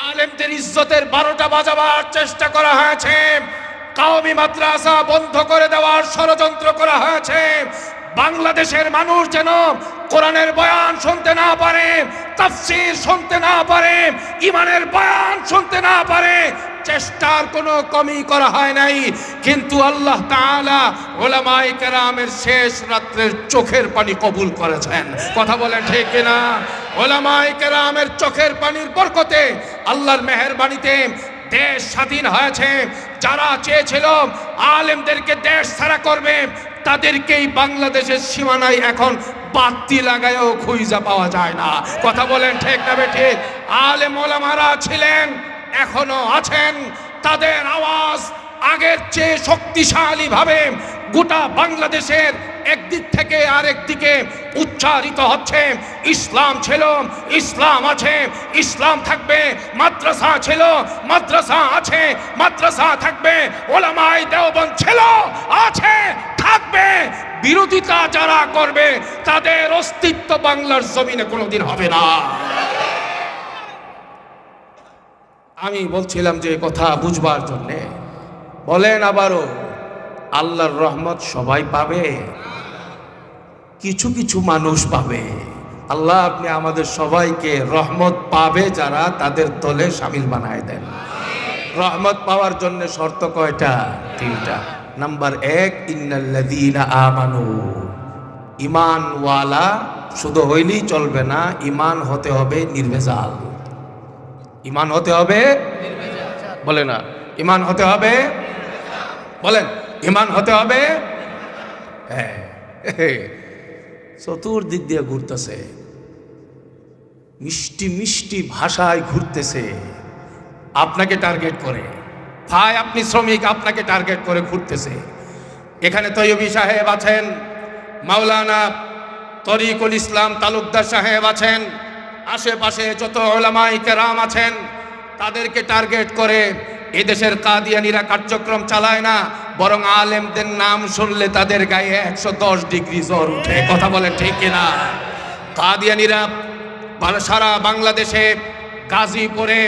আলেমদের ইজ্জতের 12টা বাজাবার চেষ্টা করা হয়েছে, কওমি মাদ্রাসা বন্ধ করে দেওয়ার ষড়যন্ত্র করা হয়েছে, বাংলাদেশের মানুষ যেন কোরআনের বয়ান শুনতে না পারে, তাফসীর শুনতে না পারে, ইমানের বয়ান শুনতে না পারে। চেষ্টার কোনো কমি করা হয় নাই, কিন্তু আল্লাহ তাআলা উলামায়ে কেরামের শেষ রাত্রের চোখের পানি কবুল করেছেন। কথা বলেন ঠিক কিনা? উলামায়ে কেরামের চোখের পানির বরকতে, আল্লাহর মেহেরবানিতে দেশ স্বাধীন হয়েছে। যারা চেয়েছিল আলেমদেরকে দেশ ছাড়া করবে, তাদেরকেই বাংলাদেশের সীমানায় এখন বাতি লাগায়ও খুঁজে পাওয়া যায় না। কথা বলেন ঠিক না বেঠিক? আলেম ওলামারা ছিলেন, এখনো আছেন, তাদের আওয়াজ আগের চেয়ে শক্তিশালী ভাবে গোটা বাংলাদেশের একদিক থেকে আরেক দিকে উচ্চারিত হচ্ছে। ইসলাম ছিল, ইসলাম আছে, ইসলাম থাকবে। মাদ্রাসা ছিল, মাদ্রাসা আছে, মাদ্রাসা থাকবে। ওলামায়ে দেওবন্দ ছিল, আছে, থাকবে। বিরোধিতা যারা করবে তাদের অস্তিত্ব বাংলার জমিনে কোনোদিন হবে না। আমি বলছিলাম যে কথা বুঝবার জন্যে, বলেন আবারও, আল্লাহর রহমত সবাই পাবে? কিছু কিছু মানুষ পাবে। আল্লাহ আপনি আমাদের সবাইকে রহমত পাবে যারা, তাদের দলে শামিল বানায় দেন। রহমত পাওয়ার জন্য শর্ত কয়টা? 3টা। নাম্বার 1, ইন্নাল্লাযীনা আমানু, ঈমানওয়ালা শুধু হইলেই চলবে না, ঈমান হতে হবে নির্ভেজাল। ঈমান হতে হবে, বলে না, ঈমান হতে হবে, বলেন, ঈমান হতে হবে। হ্যাঁ, চতুর্দিক দিয়ে ঘুরতেছে, মিষ্টি মিষ্টি ভাষায় ঘুরতেছে, আপনাকে টার্গেট করে। ভাই আপনি শ্রমিক, আপনাকে টার্গেট করে ঘুরতেছে। এখানে তৈয়বী সাহেব আছেন, মাওলানা তরিকুল ইসলাম তালুকদার সাহেব আছেন, আশেপাশে যত উলামায়ে কেরাম আছেন, তাদেরকে টার্গেট করে এদেশের কাদিয়ানীরা কার্যক্রম চালায় না, বরং আলেমদের নাম শুনলে তাদের গায়ে 110 ডিগ্রি জ্বর উঠে। কথা বলেন ঠিক কিনা? কাদিয়ানীরা সারা বাংলাদেশে, গাজীপুরে,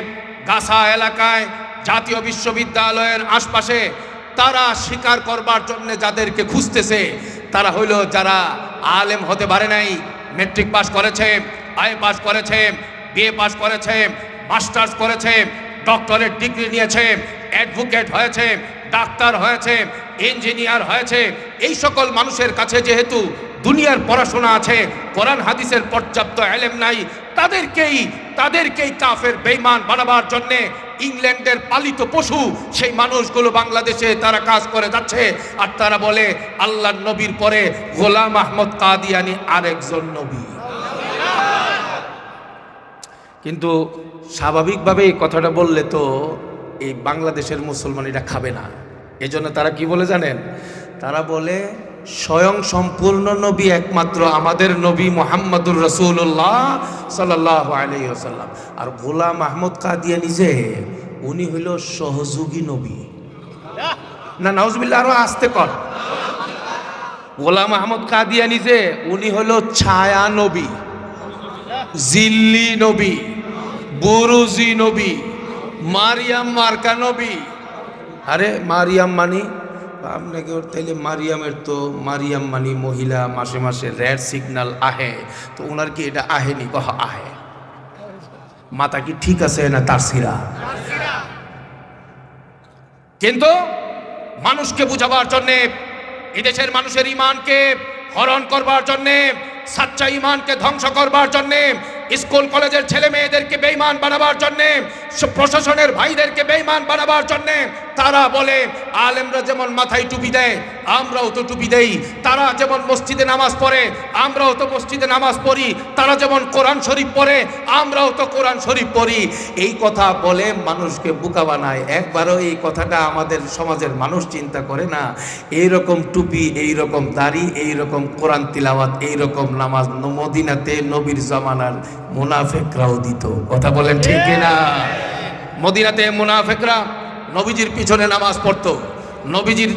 গাছা এলাকায়, জাতীয় বিশ্ববিদ্যালয়ের আশপাশে তারা স্বীকার করবার জন্য যাদেরকে খুঁজতেছে, তারা হইল যারা আলেম হতে পারে নাই, মেট্রিক পাস করেছে, আইএ পাস করেছে, বিএ পাস করেছে, মাস্টার্স করেছে, ডক্টরেট ডিগ্রি নিয়েছে, অ্যাডভোকেট হয়েছে, ডাক্তার হয়েছে, ইঞ্জিনিয়ার হয়েছে। এই সকল মানুষের কাছে যেহেতু দুনিয়ার পড়াশোনা আছে, কোরআন হাদিসের পর্যাপ্ত ইলম নাই, তাদেরকেই কাফের বেঈমান বানাবার জন্যে ইংল্যান্ডের পালিত পশু সেই মানুষগুলো বাংলাদেশে তারা কাজ করে যাচ্ছে। আর তারা বলে আল্লাহর নবীর পরে গোলাম আহমদ কাদিয়ানী আরেকজন নবী। কিন্তু স্বাভাবিকভাবে এই কথাটা বললে তো এই বাংলাদেশের মুসলমান এটা খাবে না। এজন্য তারা কি বলে জানেন? তারা বলে স্বয়ং সম্পূর্ণ নবী একমাত্র আমাদের নবী মুহাম্মদুর রাসূলুল্লাহ সাল্লাল্লাহু আলাইহি ওয়াসাল্লাম। আর গোলাম আহমদ কাদিয়ানী যে, উনি হইল সহযোগী নবী। না নাউজুবিল্লাহ, আরো আস্তে কর। গোলাম আহমদ কাদিয়ানী যে, উনি হইল ছায়া নবী, জিল্লি নবী, বুরুজি নবী, মারিয়াম মার্কা নবী। আরে মারিয়াম মানি আপনাকে তাইলে মারিয়ামের তো মারিয়াম মানি মহিলা, মাসে মাসে রেড সিগন্যাল আহে, তো ওনার কি এটা আহেনি? কহ আহে। মাথা কি ঠিক আছে না তার সিরা? কিন্তু মানুষকে বুঝাবার জন্যে, এদেশের মানুষের ইমানকে হরণ করবার জন্যে, সাচ্চা ইমানকে ধ্বংস করবার জন্যে, স্কুল কলেজের ছেলে মেয়েদেরকে বেঈমান বানাবার জন্যে, প্রশাসনের ভাইদেরকে বেঈমান বানাবার জন্যে তারা বলে আলেমরা যেমন মাথায় টুপি দেয় আমরাও তো টুপি দেই, তারা যেমন মসজিদে নামাজ পড়ে আমরাও তো মসজিদে নামাজ পড়ি, তারা যেমন কোরআন শরীফ পড়ে আমরাও তো কোরআন শরীফ পড়ি। এই কথা বলে মানুষকে বোকা বানায়। একবারও এই কথাটা আমাদের সমাজের মানুষ চিন্তা করে না। এইরকম টুপি, এইরকম দাড়ি, এইরকম কোরআন তিলাওয়াত, এইরকম নামাজ মদিনাতে নবীর জামানার মুনাফিকরাও দিত। কথা বলেন ঠিক না? মদিনাতে মুনাফিকরা নবীজির পিছনে নামাজ পড়তো, নবীজির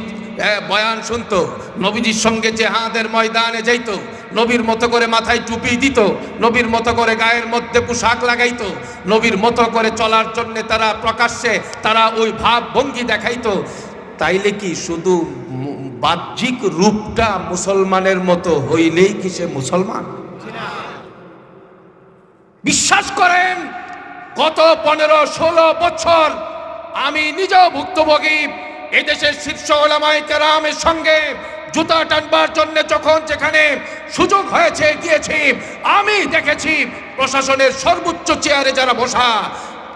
বয়ান শুনতো, নবীজির সঙ্গে জেহাদের ময়দানে যাইতো, নবীর মতো করে মাথায় টুপি দিত, নবীর মতো করে গায়ের মধ্যে পোশাক লাগাইতো, নবীর মতো করে চলার জন্য তারা প্রকাশ্যে তারা ওই ভাব ভঙ্গি দেখাইতো। তাইলে কি শুধু বাহ্যিক রূপটা মুসলমানের মতো হইলেই কি সে মুসলমান? বিশ্বাস করেন, গত 15-16 বছর আমি নিজেও ভুক্তভোগী। এদেশের শীর্ষ উলামায়ে কেরামের সঙ্গে জুতা টানবার জন্য যখন যেখানে সুযোগ হয়েছে গিয়েছি, আমি দেখেছি প্রশাসনের সর্বোচ্চ চেয়ারে যারা বসা,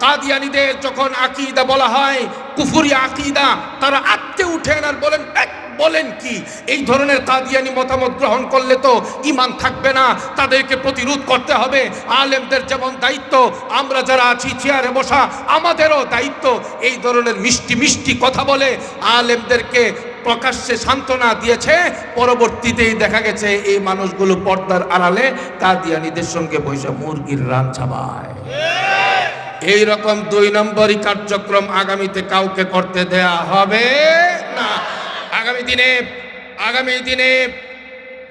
কাদিয়ানীদের যখন আকীদা বলা হয় কুফরি আকীদা, তারা আটকে উঠেন আর বলেন, বলেন কি এই ধরনের কাদিয়ানী মতামত গ্রহণ করলে তো ঈমান থাকবে না, তাদেরকে প্রতিরোধ করতে হবে। আলেমদের যেমন দায়িত্ব, আমরা যারা আছি চেয়ারে বসা আমাদেরও দায়িত্ব। এই ধরনের মিষ্টি মিষ্টি কথা বলে আলেমদেরকে প্রকাশ্যে সান্ত্বনা দিয়েছে। পরবর্তীতেই দেখা গেছে এই মানুষগুলো পর্দার আড়ালে কাদিয়ানীদের সঙ্গে বৈশা মুরগির রান চাবায়। এই রকম 2 নম্বরই কার্যক্রম আগামীতে কাউকে করতে দেয়া হবে না। আগামী দিনে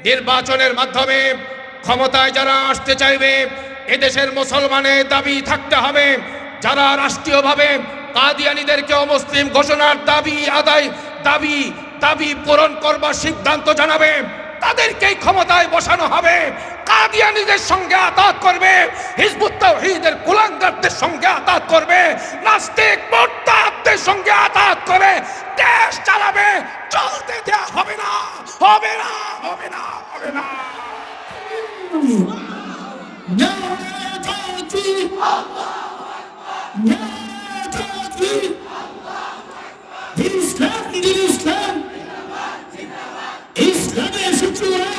নির্বাচনের মাধ্যমে ক্ষমতায় যারা আসতে চাইবে, এদেশের মুসলমানের দাবি থাকতে হবে, যারা রাষ্ট্রীয়ভাবে কাদিয়ানীদেরকে অমুসলিম ঘোষণার দাবি পূরণ করবার সিদ্ধান্ত জানাবে, তাদেরকেই ক্ষমতায় বসানো হবে। কাদিয়ানীদের সঙ্গে আতাত করবে, হিজবুত তাওহীদের কুলাঙ্গারদের সঙ্গে আতাত করবে, নাস্তিক মুরতাদদের সঙ্গে আতাত করে দেশ চালাবে। চলতে দেয়া হবে না, হবে না, হবে না, হবে না। ইসলামের শত্রুরা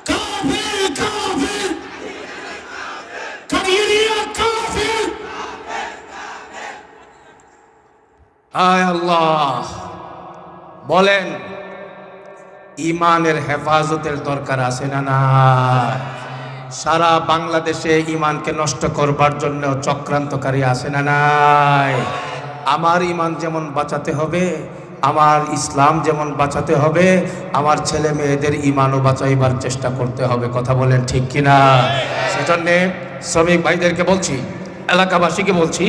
কাফের, কাফের, কাদিয়ানিয়া কাফের। আয় আল্লাহ, বলেন ইমানের হেফাজতের দরকার আছে না নাই? সারা বাংলাদেশে ইমানকে নষ্ট করবার জন্য চক্রান্তকারী আছে না নাই? আমার ইমান যেমন বাঁচাতে হবে, আমার ইসলাম যেমন বাঁচাতে হবে, আমার ছেলে মেয়েদের ইমানও বাঁচাইবার চেষ্টা করতে হবে। কথা বলেন ঠিক কিনা? সেজন্যে শ্রমিক ভাইদেরকে বলছি, এলাকাবাসীকে বলছি,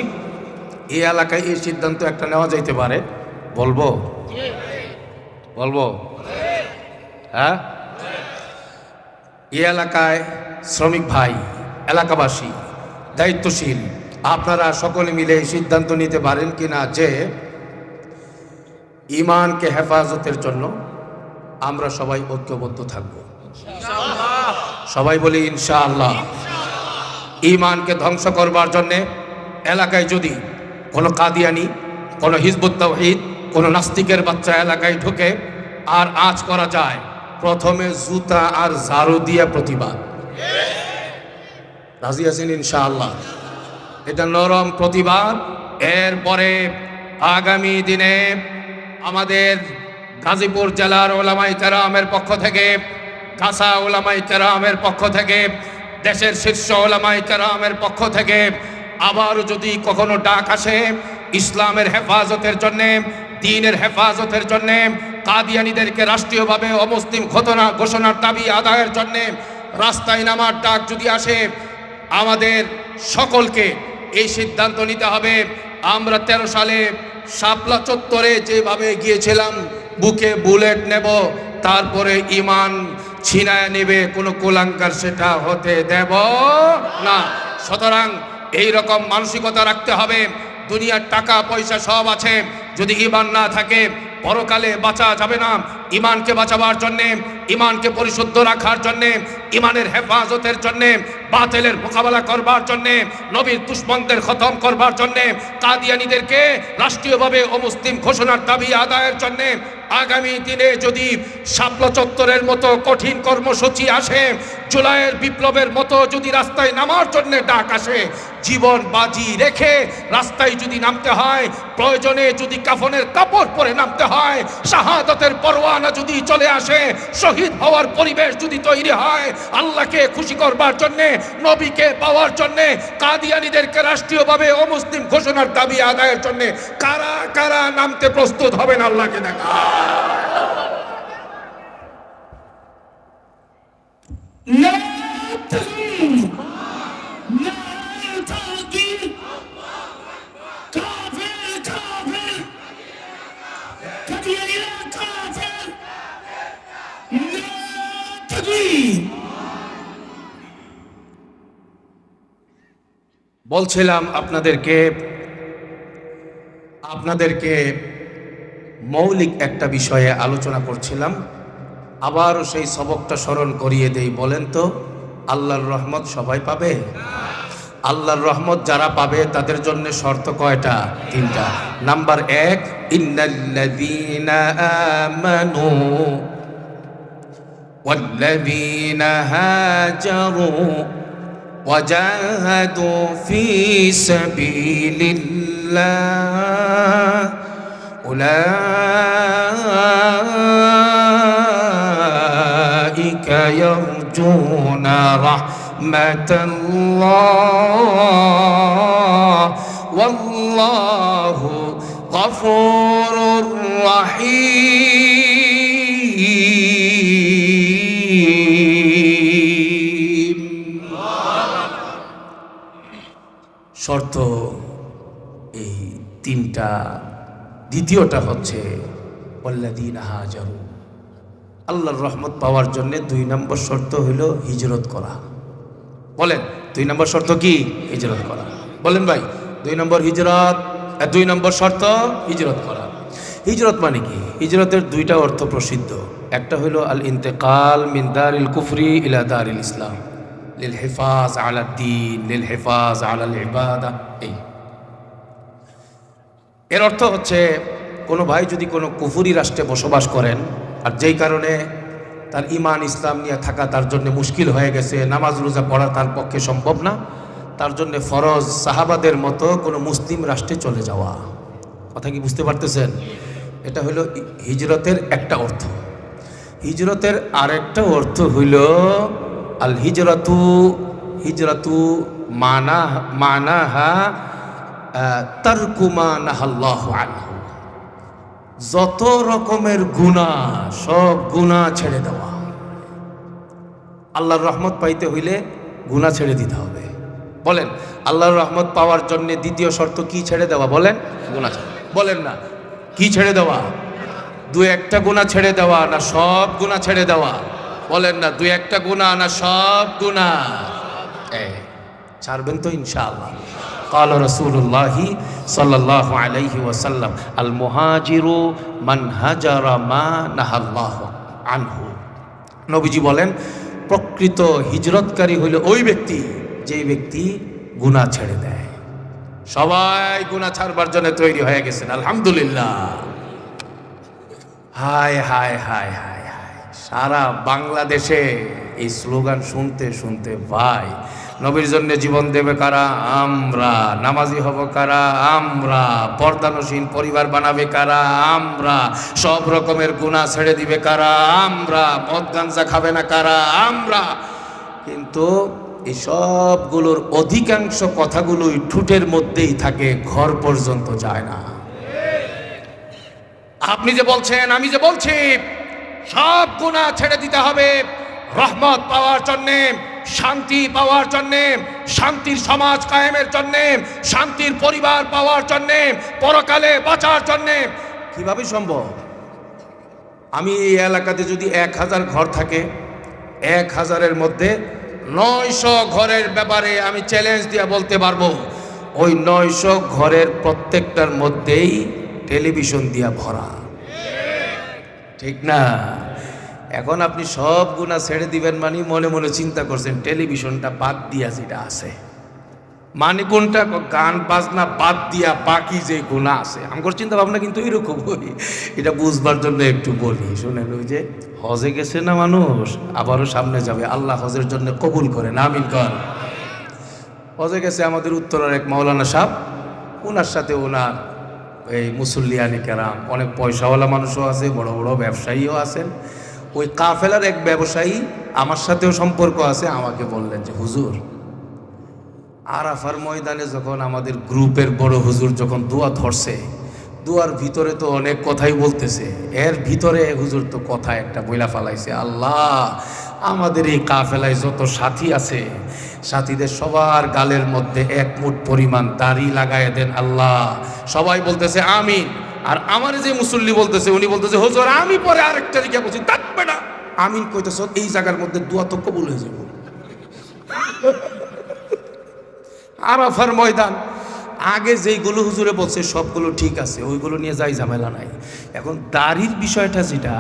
এই এলাকায় এই সিদ্ধান্ত একটা নেওয়া যাইতে পারে। বলবো হ্যাঁ, এই এলাকায় শ্রমিক ভাই, এলাকাবাসী, দায়িত্বশীল, আপনারা সকলে মিলে এই সিদ্ধান্ত নিতে পারেন কিনা যে ইমানকে হেফাজতের জন্য আমরা সবাই ঐক্যবদ্ধ থাকব। সবাই বলি ইনশাআল্লাহ। ইমানকে ধ্বংস করবার জন্যে এলাকায় যদি কোনো কাদিয়ানি, কোনো হিজবুত তাওহীদ, কোনো নাস্তিকের বাচ্চা এলাকায় ঢুকে আর আঁচ করা যায়, প্রথমে জুতা আর ঝাড়ু দিয়ে প্রতিবাদ। রাজি আছেন ইনশাআল্লাহ? এটা নরম প্রতিবাদ। এরপরে আগামী দিনে আমাদের গাজীপুর জেলার উলামায়ে কেরামের পক্ষ থেকে, কাসা উলামায়ে কেরামের পক্ষ থেকে, দেশের শীর্ষ উলামায়ে কেরামের পক্ষ থেকে আবার যদি কখনো ডাক আসে ইসলামের হেফাজতের জন্যে, দ্বীনের হেফাজতের জন্যে, কাদিয়ানীদেরকে রাষ্ট্রীয়ভাবে অমুসলিম ঘোষণার দাবি আদায়ের জন্যে রাস্তায় নামার ডাক যদি আসে, আমাদের সকলকে এই সিদ্ধান্ত নিতে হবে। আমরা 13 সালে শাপলা চত্বরে যেভাবে গিয়েছিলাম, বুকে বুলেট নেব, তারপরে ইমান ছিনায় নেবে কোনো কুলাঙ্কার, সেটা হতে দেব না। সুতরাং এই রকম মানসিকতা রাখতে হবে। দুনিয়ার টাকা পয়সা সব আছে, যদি ঈমান না থাকে পরকালে বাঁচা যাবে না। ঈমানকে বাঁচাবার জন্যে, ঈমানকে পরিশুদ্ধ রাখার জন্যে, ঈমানের হেফাজতের জন্যে, বাতিলের মোকাবেলা করবার জন্যে, নবীর দুশমনদের খতম করবার জন্যে, কাদিয়ানীদেরকে রাষ্ট্রীয়ভাবে অমুসলিম ঘোষণার দাবি আদায়ের জন্যে আগামী দিনে যদি শাপলা চত্বরের মতো কঠিন কর্মসূচি আসে, জুলাইয়ের বিপ্লবের মতো যদি রাস্তায় নামার জন্য ডাক আসে, জীবন বাজি রেখে রাস্তায় যদি নামতে হয়, প্রয়োজনে যদি কাফনের কাপড় পরে নামতে হয়, শাহাদাতের পরোয়ানা যদি চলে আসে, শহীদ হওয়ার পরিবেশ যদি তৈরি হয়, আল্লাহকে খুশি করবার জন্যে, নবীকে পাওয়ার জন্যে, কাদিয়ানীদেরকে রাষ্ট্রীয়ভাবে অমুসলিম ঘোষণার দাবি আদায়ের জন্যে কারা কারা নামতে প্রস্তুত হবেন আল্লাহকে দেখা। নারায়ে তাকবীর, নারায়ে তাকবীর, কাফির কাফির, কাদিয়ানীরা কাফির, নারায়ে তাকবীর। বলছিলাম আপনাদেরকে মৌলিক একটা বিষয়ে আলোচনা করছিলাম, আবারও সেই সবকটা স্মরণ করিয়ে দেই। বলেন তো, আল্লাহর রহমত সবাই পাবে? আল্লাহর রহমত যারা পাবে তাদের জন্য শর্ত কয়টা? তিনটা। নাম্বার 1, ইন্নাল্লাযীনা আমানু ওয়াল্লাযীনা হাজারু وجاهدوا في سبيل الله أولئك يرجون رحمة الله والله غفور رحيم। শর্ত এই তিনটা। দ্বিতীয়টা হচ্ছে ওয়াল্লাযীনা হাজারু, আল্লাহর রহমত পাওয়ার জন্য 2 নম্বর শর্ত হলো হিজরত করা। বলেন 2 নম্বর শর্ত কি? হিজরত করা। বলেন ভাই, 2 নম্বর হিজরত, 2 নম্বর শর্ত হিজরত করা। হিজরত মানে কি? হিজরতের 2টা অর্থ প্রসিদ্ধ। একটা হলো আল ইন্তেকাল মিন দারিল কুফরি ইলা দারিল ইসলাম লিল হিফাজ আলা দ্বীন, লিল হিফাজ আলা ইবাদা। এর অর্থ হচ্ছে কোনো ভাই যদি কোনো কুফরি রাষ্ট্রে বসবাস করেন, আর যেই কারণে তার ঈমান ইসলাম নিয়ে থাকা তার জন্য মুশকিল হয়ে গেছে, নামাজ রোজা পড়া তার পক্ষে সম্ভব না, তার জন্য ফরজ সাহাবাদের মতো কোনো মুসলিম রাষ্ট্রে চলে যাওয়া। কথা কি বুঝতে পারতেছেন? এটা হলো হিজরতের একটা অর্থ। হিজরতের আরেকটা অর্থ হইল আল হিজরাতু, হিজরাতু মানাহা তারকু মা নাহাল্লাহু আনহু, যত রকমের গুনাহ সব গুনাহ ছেড়ে দেওয়া। আল্লাহর রহমত পাইতে হইলে গুনাহ ছেড়ে দিতে হবে। বলেন, আল্লাহর রহমত পাওয়ার জন্য দ্বিতীয় শর্ত কি ছেড়ে দেওয়া? বলেন, গুনাহ ছেড়ে। বলেন না, কি ছেড়ে দেওয়া? 2-1টা গুনাহ ছেড়ে দেওয়া না সব গুনাহ ছেড়ে দেওয়া? বলেন না, 2-1টা গুনাহ না সব গুনাহ? ছাড়বেন তো ইনশাআল্লাহ। قال رسول الله صلى الله عليه وسلم المهاجر من هجر ما نهى الله عنه। নবীজি বলেন, প্রকৃত হিজরতকারী হলো ওই ব্যক্তি যে ব্যক্তি গুনাহ ছেড়ে দেয়। সবাই গুনাহ ছাড়বার জন্য তৈরি হয়ে গেছেন, আলহামদুলিল্লাহ। হায় হায় হায় হায় হায়, সারা বাংলাদেশে এই স্লোগান শুনতে শুনতে ভাই, নবীর জন্য জীবন দেবে কারা? আমরা। নামাজি হব কারা? আমরা। পর্দানসীন পরিবার বানাবে কারা? আমরা। সব রকমের গুনাহ ছেড়ে দিবে কারা? আমরা। মদ গাঞ্জা খাবে না কারা? আমরা। কিন্তু এই সবগুলোর অধিকাংশ কথাগুলোই ঠুটের মধ্যেই থাকে, ঘর পর্যন্ত যায় না। আপনি যে বলছেন, আমি যে বলছি, সব গুনাহ ছেড়ে দিতে হবে রহমত পাওয়ার জন্যে, শান্তি পাওয়ার জন্যে, শান্তির সমাজ কায়েমের জন্যে, শান্তির পরিবার পাওয়ার জন্যে, পরকালে বাঁচার জন্যে। কিভাবে সম্ভব? আমি এই এলাকাতে যদি 1000 ঘর থাকে, 1000-এর মধ্যে 900 ঘরের ব্যাপারে আমি চ্যালেঞ্জ দিয়ে বলতে পারবো, ওই 900 ঘরের প্রত্যেকটার মধ্যেই টেলিভিশন দিয়া ভরা। ঠিক না? এখন আপনি সব গুনাহ ছেড়ে দিবেন মানে মনে মনে চিন্তা করছেন টেলিভিশনটা বাদ দিয়া যেটা আছে, মানে কোনটা? গান বাজনা বাদ দিয়া বাকি যে গুনাহ আছে। আমার চিন্তা ভাবনা কিন্তু এরকম। এটা বুঝবার জন্য একটু বলি, শুনেন। ওই যে হজে গেছে না মানুষ, আবারও সামনে যাবে, আল্লাহ হজের জন্য কবুল করেন, আমিন কর। হজে গেছে আমাদের উত্তরের এক মাওলানা সাহেব, ওনার সাথে ওনার এই মুসল্লিয়ানি কেরাম, অনেক পয়সাওয়ালা মানুষও আছে, বড় বড় ব্যবসায়ীও আছেন। ওই কাফেলার এক ব্যবসায়ী আমার সাথেও সম্পর্ক আছে, আমাকে বললেন যে হুজুর, আরাফার ময়দানে যখন আমাদের গ্রুপের বড় হুজুর যখন দোয়া ধরছে, দোয়ার ভিতরে তো অনেক কথাই বলতেছে, এর ভিতরে হুজুর তো কথা একটা বইলা ফালাইছে, আল্লাহ আমাদের এই কাফেলায় যত সাথী আছে, সাথীদের সবার গালের মধ্যে এক মুঠ পরিমাণ দাড়ি লাগায় দেন আল্লাহ। সবাই বলতেছে আমিন। আর আমার যে মুসল্লি বলতেছে, উনি বলতেছে হুজুর আমি পরে আরেকটা দিকে বলছি, থাকবে না আমিন কইতেছ, এই জায়গার মধ্যে দোয়া তো কবুল হয়ে যাবে। আরাফার ময়দান, আগে যেইগুলো হুজুরে বলছে সবগুলো ঠিক আছে, ওইগুলো নিয়ে যাই ঝামেলা নাই। এখন দাড়ির বিষয়টা যেটা,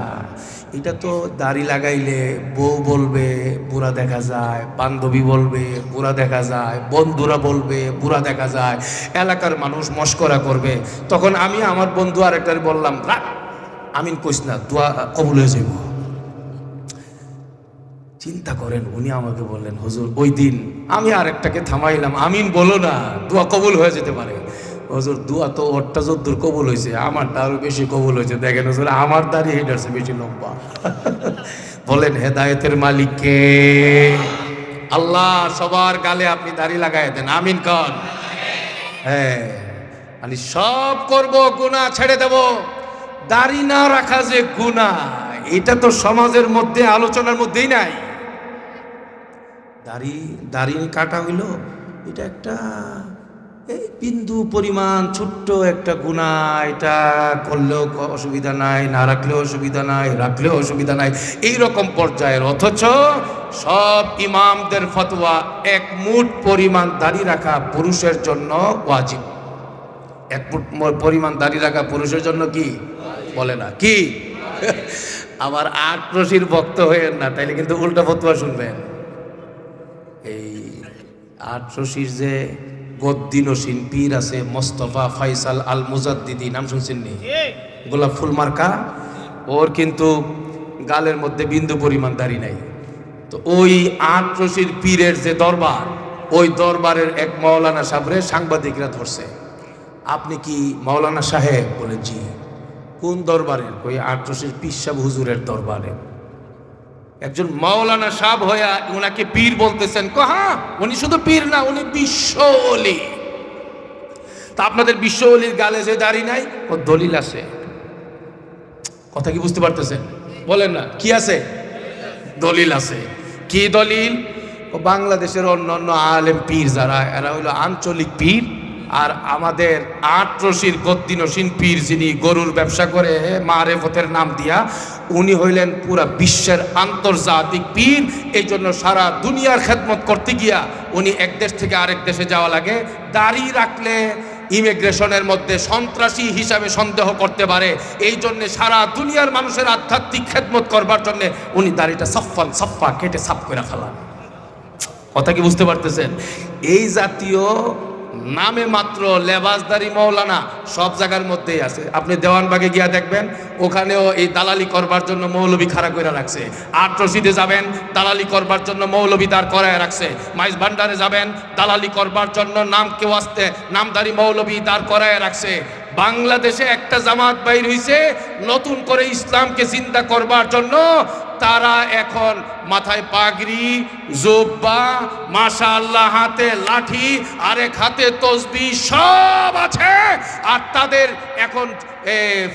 এটা তো দাড়ি লাগাইলে বউ বলবে বুড়া দেখা যায়, বান্ধবী বলবে বুড়া দেখা যায়, বন্ধুরা বলবে বুড়া দেখা যায়, এলাকার মানুষ মস্করা করবে। তখন আমি আমার বন্ধু আরেকটার বললাম, রাখ আমিন কইস না, দোয়া কবুল হয়ে যাব। চিন্তা করেন, উনি আমাকে বললেন হুজুর ওই দিন আমি আরেকটাকে থামাইলাম, আমিন বলো না, দোয়া কবুল হয়ে যেতে পারে। হুজুর দোয়া তো ওরটা যদ্দূর কবুল হয়েছে, আমারটা আরো বেশি কবুল হয়েছে। দেখেন হুজুর আমার দাড়ি হেডারছে বেশি লম্বা। বলেন হেদায়েতের মালিক কে? আল্লাহ। সবার গালে আপনি দাড়ি লাগাই দেন, আমিন কন। হ্যাঁ, আমি সব করব, গুনাহ ছেড়ে দেব। দাড়ি না রাখা যে গুনাহ, এটা তো সমাজের মধ্যে আলোচনার মধ্যেই নাই। দাড়ি কাটা হইলো, এটা একটা এই বিন্দু পরিমাণ ছোট্ট একটা গুনাহ, এটা করলেও অসুবিধা নাই, না রাখলেও অসুবিধা নাই, রাখলেও অসুবিধা নাই, এইরকম পর্যায়ের। অথচ সব ইমামদের ফতোয়া এক মুঠ পরিমাণ দাড়ি রাখা পুরুষের জন্য ওয়াজিব। এক মুঠ পরিমাণ দাড়ি রাখা পুরুষের জন্য কি বলে না কি? আবার আটরশির ভক্ত হয়েন না, তাইলে কিন্তু উল্টা ফতোয়া শুনবেন। এই আটরশির যে গদ্দিনসীন পীর আছে মোস্তফা ফাইসাল আল মুজাদ্দিদি, নাম শুনছেন নি? গোলাপ ফুল মার্কা, ওর কিন্তু গালের মধ্যে বিন্দু পরিমাণ দাড়ি নাই। তো ওই আটরশির পীরের যে দরবার, ওই দরবারের এক মাওলানা সাহেবরে সাংবাদিকরা ধরছে। আপনি কি মাওলানা সাহেব? বলে জি। কোন দরবারের? ওই আটরশির পীর সাহেব হুজুরের দরবারে। একজন মাওলানা সাহেব হইয়া উনাকে পীর বলতেছেন? হ্যাঁ, উনি শুধু পীর না, উনি বিশ্ব ওলি। তা আপনাদের বিশ্ব ওলির গালে যে দাড়ি নাই, ও দলিল আছে। কথা কি বুঝতে পারতেছেন? বলেন না, কি আছে? দলিল আছে। কি দলিল? ও বাংলাদেশের অন্য অন্য আলেম পীর যারা, এরা হইল আঞ্চলিক পীর। আর আমাদের আটরশির গদ্দিনসীন পীর, যিনি গরুর ব্যবসা করে মারেফতের নাম দিয়া, উনি হইলেন পুরা বিশ্বের আন্তর্জাতিক পীর। এই জন্য সারা দুনিয়ার খেদমত করতে গিয়া উনি এক দেশ থেকে আরেক দেশে যাওয়া লাগে। দাড়ি রাখলে ইমিগ্রেশনের মধ্যে সন্ত্রাসী হিসাবে সন্দেহ করতে পারে, এই জন্য সারা দুনিয়ার মানুষের আধ্যাত্মিক খেদমত করবার জন্য উনি দাড়িটা সফা কেটে সাফ করে ফেলান। কথা কি বুঝতে পারতেছেন? এই জাতীয় নামে মাত্র লেবাসদারি মৌলানা সব জায়গার মধ্যেই আছে। আপনি দেওয়ানবাগে গিয়া দেখবেন, ওখানেও এই দালালি করবার জন্য মৌলবী খাড়া করে রাখছে। আটরশিদে যাবেন, দালালি করবার জন্য মৌলবী দাঁড় করায় রাখছে। মাইজ ভান্ডারে যাবেন, দালালি করবার জন্য কেউ আসতে নামদারি মৌলবী দাঁড় করায় রাখছে। বাংলাদেশে একটা জামাত বাইর হইছে নতুন করে ইসলামকে জিন্দা করবার জন্য। তারা এখন মাথায় পাগড়ি, জুব্বা, মাশাআল্লাহ, হাতে লাঠি, আরেক হাতে তসবিহ, সব আছে। আর তাদের এখন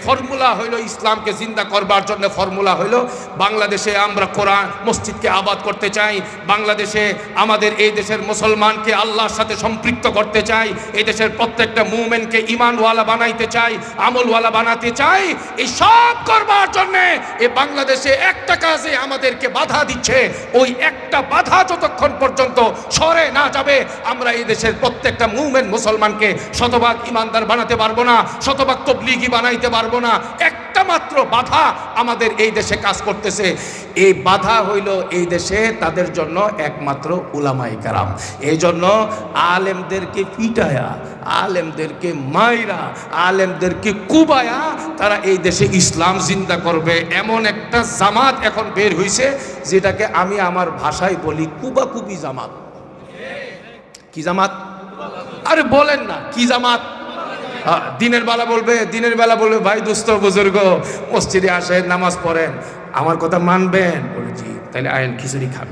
ফর্মুলা হইল ইসলামকে জিন্দা করবার জন্য। ফর্মুলা হইল বাংলাদেশে আমরা কোরআন মসজিদকে আবাদ করতে চাই, বাংলাদেশে আমাদের এই দেশের মুসলমানকে আল্লাহর সাথে সম্পৃক্ত করতে চাই, এই দেশের প্রত্যেকটা মুমিনকে ঈমানওয়ালা বানাইতে চাই, আমলওয়ালা বানাতে চাই। এই সব করবার জন্য এই বাংলাদেশে একটা কাজে আমাদেরকে বাধা দিচ্ছে। ওই একটা বাধা যতক্ষণ পর্যন্ত সরে না যাবে, আমরা এই দেশের প্রত্যেকটা মুমিন মুসলমানকে শতভাগ ঈমানদার বানাতে পারবো না, শতভাগ তাবলীগী বানাইতে পারবো না। একটা মাত্র বাধা আমাদের এই দেশে কাজ করতেছে। এই বাধা হইল এই দেশে তাদের জন্য একমাত্র উলামায়ে কেরাম। এই জন্য আলেমদেরকে পিটায়া, আলেমদেরকে মাইরা, আলেমদেরকে কুবায়া তারা এই দেশে ইসলাম জিন্দা করবে। এমন একটা জামাত এখন বের হইছে, যেটাকে আমি আমার ভাষায় বলি কুবাকুবি জামাত। কি জামাত? আরে বলেন না কি জামাত? দিনের বেলা বলবে ভাই দুস্থ বুজুর্গ মসজিদে আসেন নামাজ পড়েন, আমার কথা মানবেন? বলে জি, তাহলে আয়েন খিচুড়ি খান।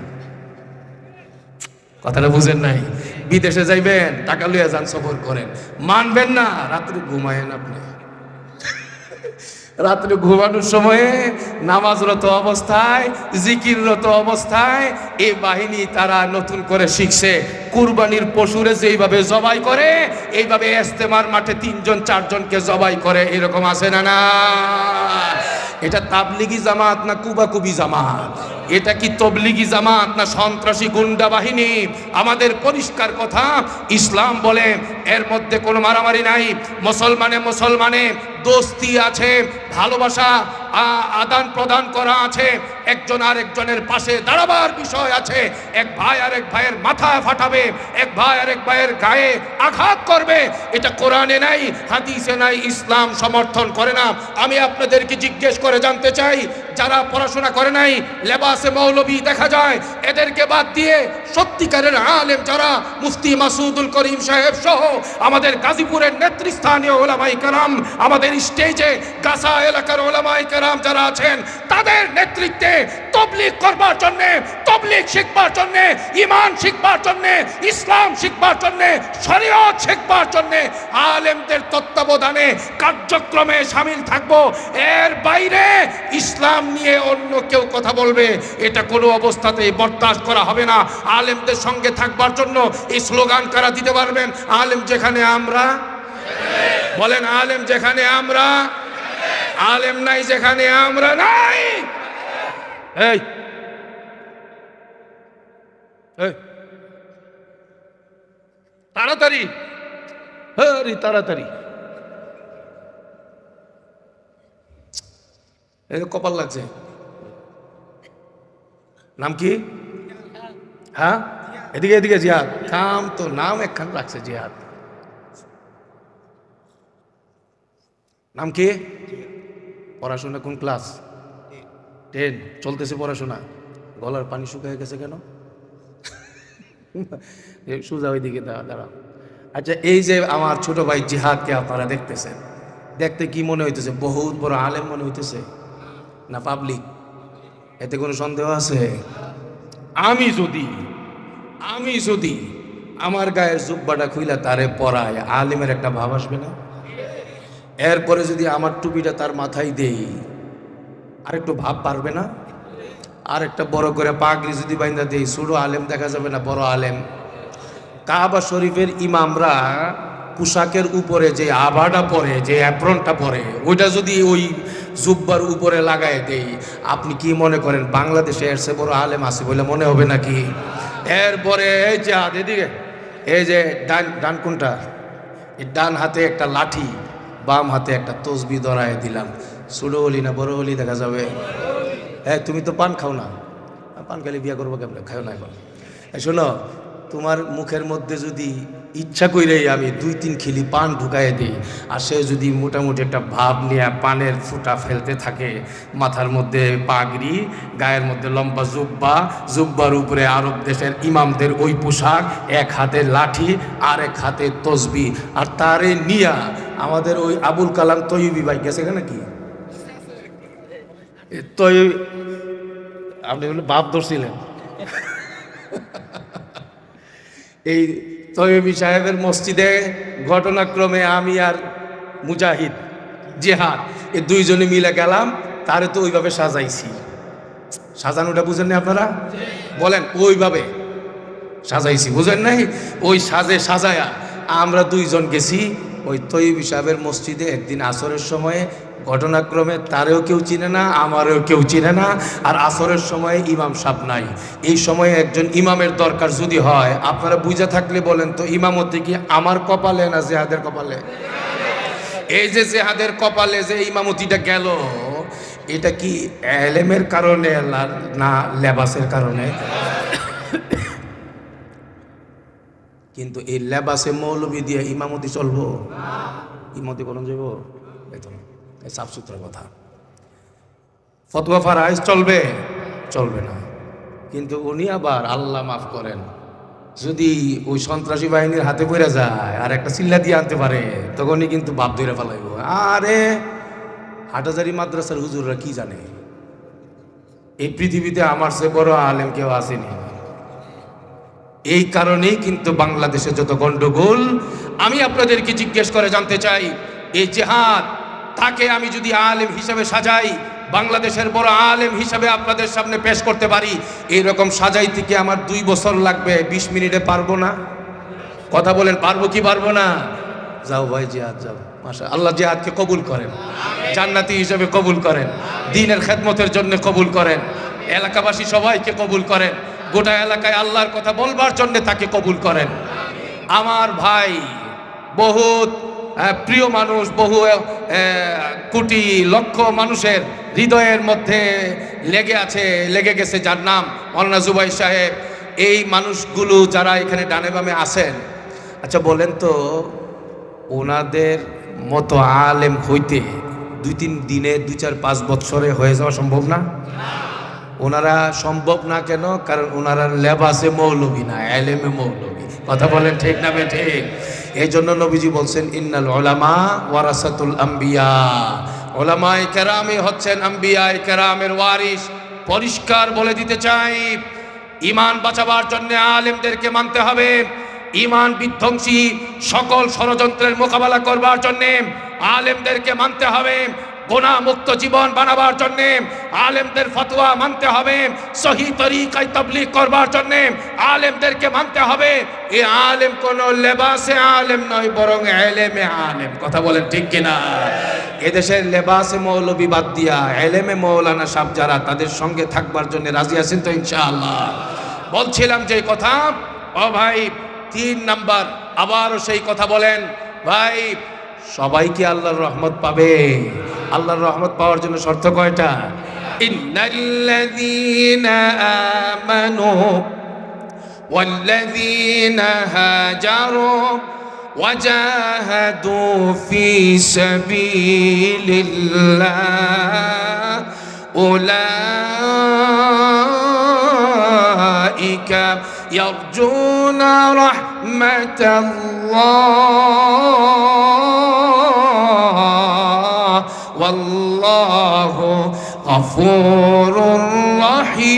কথাটা বুঝেন নাই? বিদেশে যাইবেন, টাকা লইয়া যান, সফর করেন, মানবেন না? রাত্রে ঘুমায়েন আপনি। রাত্রে ঘুমানোর সময়ে নামাজরত অবস্থায়, জিকিররত অবস্থায় এই বাহিনী তারা নতুন করে শিখছে কুরবানির পশুরে যেইভাবে জবাই করে এইভাবে ইস্তেমার মাঠে 3জন 4জনকে জবাই করে। এরকম আছে না? না, এটা তাবলিগি জামাত না কুবাকুবি জামাত? এটা কি তবলিগি জামাত না সন্ত্রাসী গুন্ডা বাহিনী? আমাদের পরিষ্কার কথা, ইসলাম বলে এর মধ্যে কোনো মারামারি নাই। মুসলমানে দোস্তি আছে, ভালোবাসা আদান প্রদান করা আছে, একজন আরেকজনের পাশে দাঁড়াবার বিষয় আছে। এক ভাই আরেক ভাইয়ের মাথা ফাটাবে, এক ভাই আরেক ভাইয়ের গায়ে আঘাত করবে, এটা কোরআনে নাই, হাদিসে নাই, ইসলাম সমর্থন করে না। আমি আপনাদেরকে জিজ্ঞেস করে জানতে চাই, যারা পড়াশোনা করে নাই, লেবাসে মৌলবী দেখা যায়, এদেরকে বাদ দিয়ে সত্যিকারের আলেম যারা, মুফতি মাসুদুল করিম সাহেব সহ আমাদের গাজীপুরের নেতৃস্থানীয় ওলামাই কেরাম, আমাদের স্টেজে গাছা এলাকার ওলামাই কেরাম যারা আছেন, তাদের নেতৃত্বে তবলিগ করবার জন্য, তবলিগ শিখবার জন্য, ঈমান শিখবার জন্য, ইসলাম শিখবার জন্য, শরীয়ত শিখবার জন্য আলেমদের তত্ত্বাবধানে কার্যক্রমে শামিল থাকব। এর বাইরে ইসলাম নিয়ে অন্য কেউ কথা বলবে, এটা কোনো অবস্থাতেই বরদাস্ত করা হবে না। আলেমদের সঙ্গে থাকবার জন্য এই স্লোগান কারা দিতে পারবেন? আলেম যেখানে আমরা, বলেন আলেম যেখানে আমরা, আলেম নাই যেখানে আমরা নাই। এই তাড়াতাড়ি, তাড়াতাড়ি, কপাল লাগছে। নাম কি? হ্যাঁ, এদিকে জিহাদ। কাম তো নাম একখান রাখছে জিহাদ। নাম কি? পড়াশোনা কোন ক্লাস? 10 চলতেছে পড়াশোনা। গলার পানি শুকিয়ে গেছে কেন? সোজা ওইদিকে দাঁড়াও। আচ্ছা, এই যে আমার ছোট ভাই জিহাদকে আপনারা দেখতেছেন, দেখতে কি মনে হইতেছে? বহুত বড় আলেম মনে হইতেছে না পাবলিক? এতে কোনো সন্দেহ আছে? আমি যদি আমার গায়ের জুব্বাটা খুইলা তারে পরায়, আলেমের একটা ভাব আসবে না? এরপরে যদি আমার টুপিটা তার মাথায় দেই, আরেকটু ভাব পারবে না? আর একটা বড় করে পাগড়ি যদি বাইন্দা দেই, ছোট আলেম দেখা যাবে না বড় আলেম? কাবা শরীফের ইমামরা পোশাকের উপরে যে আভাটা পরে, যে অ্যাপ্রনটা পরে, ওইটা যদি ওই জুব্বার উপরে লাগায় দেই, আপনি কি মনে করেন বাংলাদেশে এর চেয়ে বড় আলেম আছে বলে মনে হবে নাকি? এরপরে এই যে হাত এদিকে, এই যে ডান কোনটা? এই ডান হাতে একটা লাঠি, বাম হাতে একটা তসবি ধরায় দিলাম। ছোট হলি না বড় হলি দেখা যাবে? হ্যাঁ, তুমি তো পান খাও না, পান খালি বিয়া করবো কেমন? খাও না এখন। শোনো, তোমার মুখের মধ্যে যদি ইচ্ছা কইরেই আমি 2-3 খিলি পান ঢুকাই দিই, আর সে যদি মোটামুটি একটা ভাব নিয়ে পানের ফুটা ফেলতে থাকে, মাথার মধ্যে পাগড়ি, গায়ের মধ্যে লম্বা জুব্বার উপরে আরব দেশের ইমামদের ওই পোশাক, এক হাতে লাঠি আর এক হাতে তসবি, আর তারে নিয়া আমাদের ওই আবুল কালাম তৈয়বী ভাই গেছে এখানে কি আপনি বলে বাপ ধরছিলেন, এই তৈয়বী সাহেবের মসজিদে ঘটনাক্রমে আমি আর মুজাহিদ জিহাদ এই 2 জনে মিলে গেলাম, তারে তো ওইভাবে সাজাইছি। সাজানোটা বুঝেন না আপনারা? বলেন, ওইভাবে সাজাইছি, বুঝেন নাই? ওই সাজায়া আমরা 2 জন গেছি ওই তৈয়বী সাহেবের মসজিদে একদিন আসরের সময়ে। ঘটনাক্রমে তারেও কেউ চিনে না, আমারও কেউ চিনে না, আর আসরের সময় ইমাম সাহেব নাই। এই সময়ে একজন ইমামের দরকার যদি হয়, আপনারা বুঝে থাকলে বলেন তো, ইমামতি কি আমার কপালে না জেহাদের কপালে? এই যে জেহাদের কপালে যে ইমামতিটা গেল, এটা কি এলেমের কারণে না লেবাসের কারণে? কিন্তু এই লেবাসে মৌলবী দিয়ে ইমামতি চলবো? ইমামতি করুন যাব সাফ সুতরা কথা। ফতোয়া ফারাইজ চলবে না, কিন্তু উনি আবার আল্লাহ মাফ করেন যদি ওই সন্ত্রাসী বাহিনীর হাতে পড়ে যায় আর একটা চিল্লা দিয়ে আনতে পারে, তখনই কিন্তু বাপ ধরে ফেলাইব। আরে হাটাজারি মাদ্রাসার হুজুররা কি জানে, এই পৃথিবীতে আমার চেয়ে বড় আলেম কেউ আসেনি। এই কারণেই কিন্তু বাংলাদেশে যত গন্ডগোল। আমি আপনাদেরকে জিজ্ঞেস করে জানতে চাই, এই জেহাদ তাকে আমি যদি আলেম হিসাবে সাজাই, বাংলাদেশের বড় আলেম হিসাবে আপনাদের সামনে পেশ করতে পারি, এইরকম সাজাই থেকে আমার 2 বছর লাগবে, 20 মিনিটে পারবো না? কথা বলেন, পারবো কি পারবো না? যাও ভাই জিহাদ যাও, মাশা আল্লাহ জিহাদকে কবুল করেন, জান্নাতি হিসেবে কবুল করেন, দ্বীনের খেদমতের জন্য কবুল করেন, এলাকাবাসী সবাইকে কবুল করেন, গোটা এলাকায় আল্লাহর কথা বলবার জন্য তাকে কবুল করেন। আমার ভাই বহুত প্রিয় মানুষ, বহু কোটি লক্ষ মানুষের হৃদয়ের মধ্যে লেগে গেছে, যার নাম মাওলানা জুবাইর সাহেব। এই মানুষগুলো যারা এখানে ডানে বামে আছেন, আচ্ছা বলেন তো, ওনাদের মতো আলেম হইতে 2-3 দিনে 2-4-5 বছরে হয়ে যাওয়া সম্ভব না? ওনারা সম্ভব না কেন? কারণ ওনারা লেবাসে মৌলবী না, এলেমে মৌলবী। কথা বলেন ঠিক না ঠিক? এই জন্য নবীজি বলছেন, ইন্নাল উলামা ওয়ারাসাতুল আম্বিয়া, উলামায়ে কেরামই হচ্ছেন আম্বিয়ায়ে কেরামের ওয়ারিস। পরিষ্কার বলে দিতে চাই, ঈমান বাঁচাবার জন্য আলেমদেরকে মানতে হবে। ঈমান বিধ্বংসী সকল ষড়যন্ত্রের মোকাবেলা করবার জন্য আলেমদেরকে মানতে হবে। গুনাহ মুক্ত জীবন বানাবার জন্য আলেমদের ফতোয়া মানতে হবে। সহি তরিকায় তাবলীগ করবার জন্য আলেমদেরকে মানতে হবে। এই আলেম কোন লেবাসে আলেম নয়, বরং এলেমে আলেম। কথা বলেন ঠিক কিনা? এদেশের লেবাসে মৌলবী বাদ দিয়া এলেমে মৌলানা সাহেব যারা, তাদের সঙ্গে থাকবার জন্য রাজি আছেন তো ইনশাআল্লাহ? বলছিলাম যে কথা, ও ভাই 3 নাম্বার আবারও সেই কথা বলেন ভাই, সবাই কি আল্লাহর রহমত পাবে? আল্লাহর রহমত পাওয়ার জন্য শর্ত কয়টা? ইন্নাল্লাযীনা আমানু ওয়াল্লাযীনা হাজারু ওয়াজাহাদু ফি সাবিলিল্লাহ উলাইকা ইয়ারজুনা রাহমাতাল্লাহ ওয়াল্লাহু গফুরুর রহিম।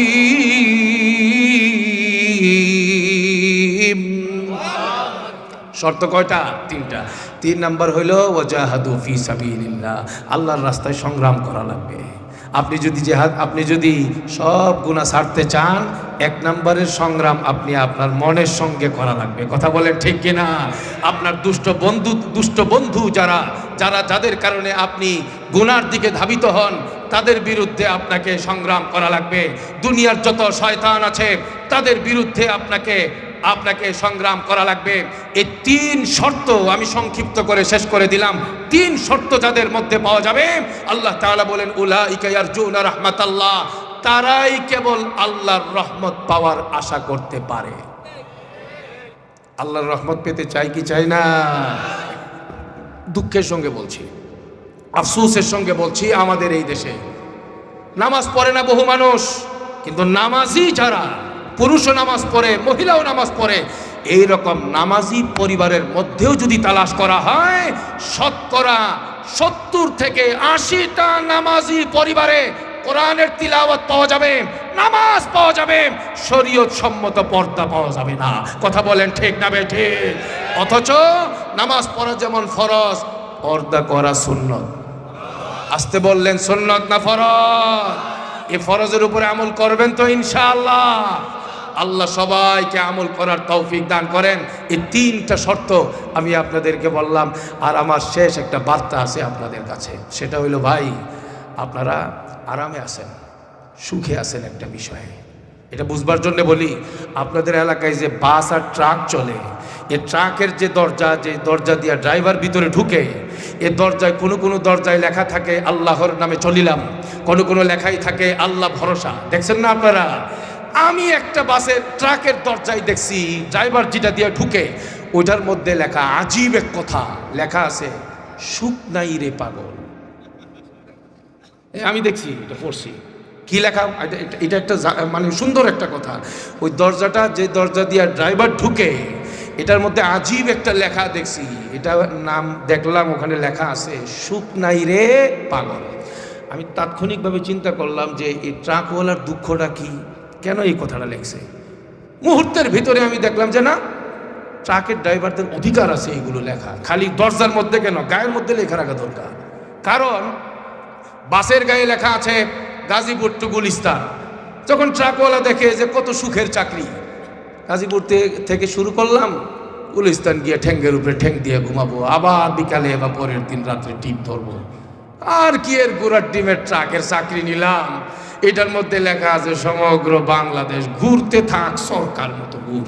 শর্ত কয়টা? 3টা। 3 নাম্বার হইল ওয়াজাহাদু ফি সাবিলিল্লাহ, আল্লাহর রাস্তায় সংগ্রাম করা লাগবে। আপনি যদি সব গুনাহ ছাড়তে চান, 1 নম্বরের সংগ্রাম আপনি আপনার মনের সঙ্গে করা লাগবে। কথা বলেন ঠিক কিনা? আপনার দুষ্ট বন্ধু যাদের কারণে আপনি গুনার দিকে ধাবিত হন, তাদের বিরুদ্ধে আপনাকে সংগ্রাম করা লাগবে। দুনিয়ার যত শয়তান আছে তাদের বিরুদ্ধে আপনাকে সংগ্রাম করা লাগবে। এই 3 শর্ত আমি সংক্ষিপ্ত করে শেষ করে দিলাম। 3 শর্ত যাদের মধ্যে পাওয়া যাবে, আল্লাহ তাআলা বলেন উলাইকা ইয়ারজুনা রাহমাতাল্লাহ, তারাই কেবল আল্লাহর রহমত পাওয়ার আশা করতে পারে। আল্লাহর রহমত পেতে চাই কি চাই না? দুঃখের সঙ্গে বলছি, আফসোসের সঙ্গে বলছি, আমাদের এই দেশে নামাজ পড়ে না বহু মানুষ, কিন্তু নামাজি যারা, পুরুষও নামাজ পড়ে, মহিলাও নামাজ পড়ে, এই রকম নামাজি পরিবারের মধ্যেও যদি তালাশ করা হয়, শতকরা 70 থেকে 80টা নামাজি পরিবারে কোরআনের তিলাওয়াত পাওয়া যাবে, নামাজ পাওয়া যাবে, শরীয়ত সম্মত পর্দা পাওয়া যাবে না। কথা বলেন ঠিক না ঠিক? অথচ নামাজ পড়া যেমন ফরজ, পর্দা করা সুন্নত। আসতে বললেন, সুন্নত না ফরজ? এই ফরজের উপরে আমল করবেন তো ইনশাআল্লাহ? আল্লাহ সবাইকে আমল করার তৌফিক দান করেন। এই 3টা শর্ত আমি আপনাদেরকে বললাম। আর আমার শেষ একটা বার্তা আছে আপনাদের কাছে, সেটা হইল ভাই, আপনারা আরামে আছেন, সুখে আছেন একটা বিষয়ে, এটা বুঝবার জন্য বলি। আপনাদের এলাকায় যে বাস আর ট্রাক চলে, এই ট্রাকের যে দরজা দিয়ে ড্রাইভার ভিতরে ঢুকে, এ দরজায় কোনো দরজায় লেখা থাকে আল্লাহর নামে চলিলাম, কোনো লেখাই থাকে আল্লাহ ভরসা। দেখছেন না আপনারা? আমি একটা বাসের ট্রাকের দরজায় দেখছি, ড্রাইভার যেটা দিয়ে ঢুকে, ওইটার মধ্যে লেখা আজীব এক কথা লেখা আছে, সুখ নাই রে পাগল। আমি দেখছি, এটা পড়ছি, কি লেখা? এটা একটা মানে সুন্দর একটা কথা। ওই দরজাটা, যে দরজা দিয়ে ড্রাইভার ঢুকে, এটার মধ্যে আজীব একটা লেখা দেখছি। এটা নাম দেখলাম, ওখানে লেখা আছে সুখ নাই রে পাগল। আমি তাৎক্ষণিকভাবে চিন্তা করলাম যে এই ট্রাকওয়ালার দুঃখটা কি, কেন এই কথাটা লেখছে। মুহূর্তের ভিতরে আমি দেখলাম যে না, ট্রাকের ড্রাইভারদের অধিকার আছে এগুলো লেখা। খালি দরজার মধ্যে কেন, গায়ের মধ্যে লেখা রাখা দরকার। কারণ বাসের গায়ে লেখা আছে গাজীপুর টু গুলিস্তান। যখন ট্রাকওয়ালা দেখে যে কত সুখের চাকরি, গাজীপুর থেকে শুরু করলাম, গুলিস্তান গিয়ে ঠ্যাঙ্গের উপরে ঠ্যাং দিয়ে ঘুমাবো, আবার বিকালে বা পরের দিন রাত্রে টিপ ধরবো। আর কি এর গোড়ার ডিমের ট্রাকের চাকরি নিলাম। এটার মধ্যে লেখা আছে সমগ্র বাংলাদেশ ঘুরতে থাক সরকার মতো ঘুর।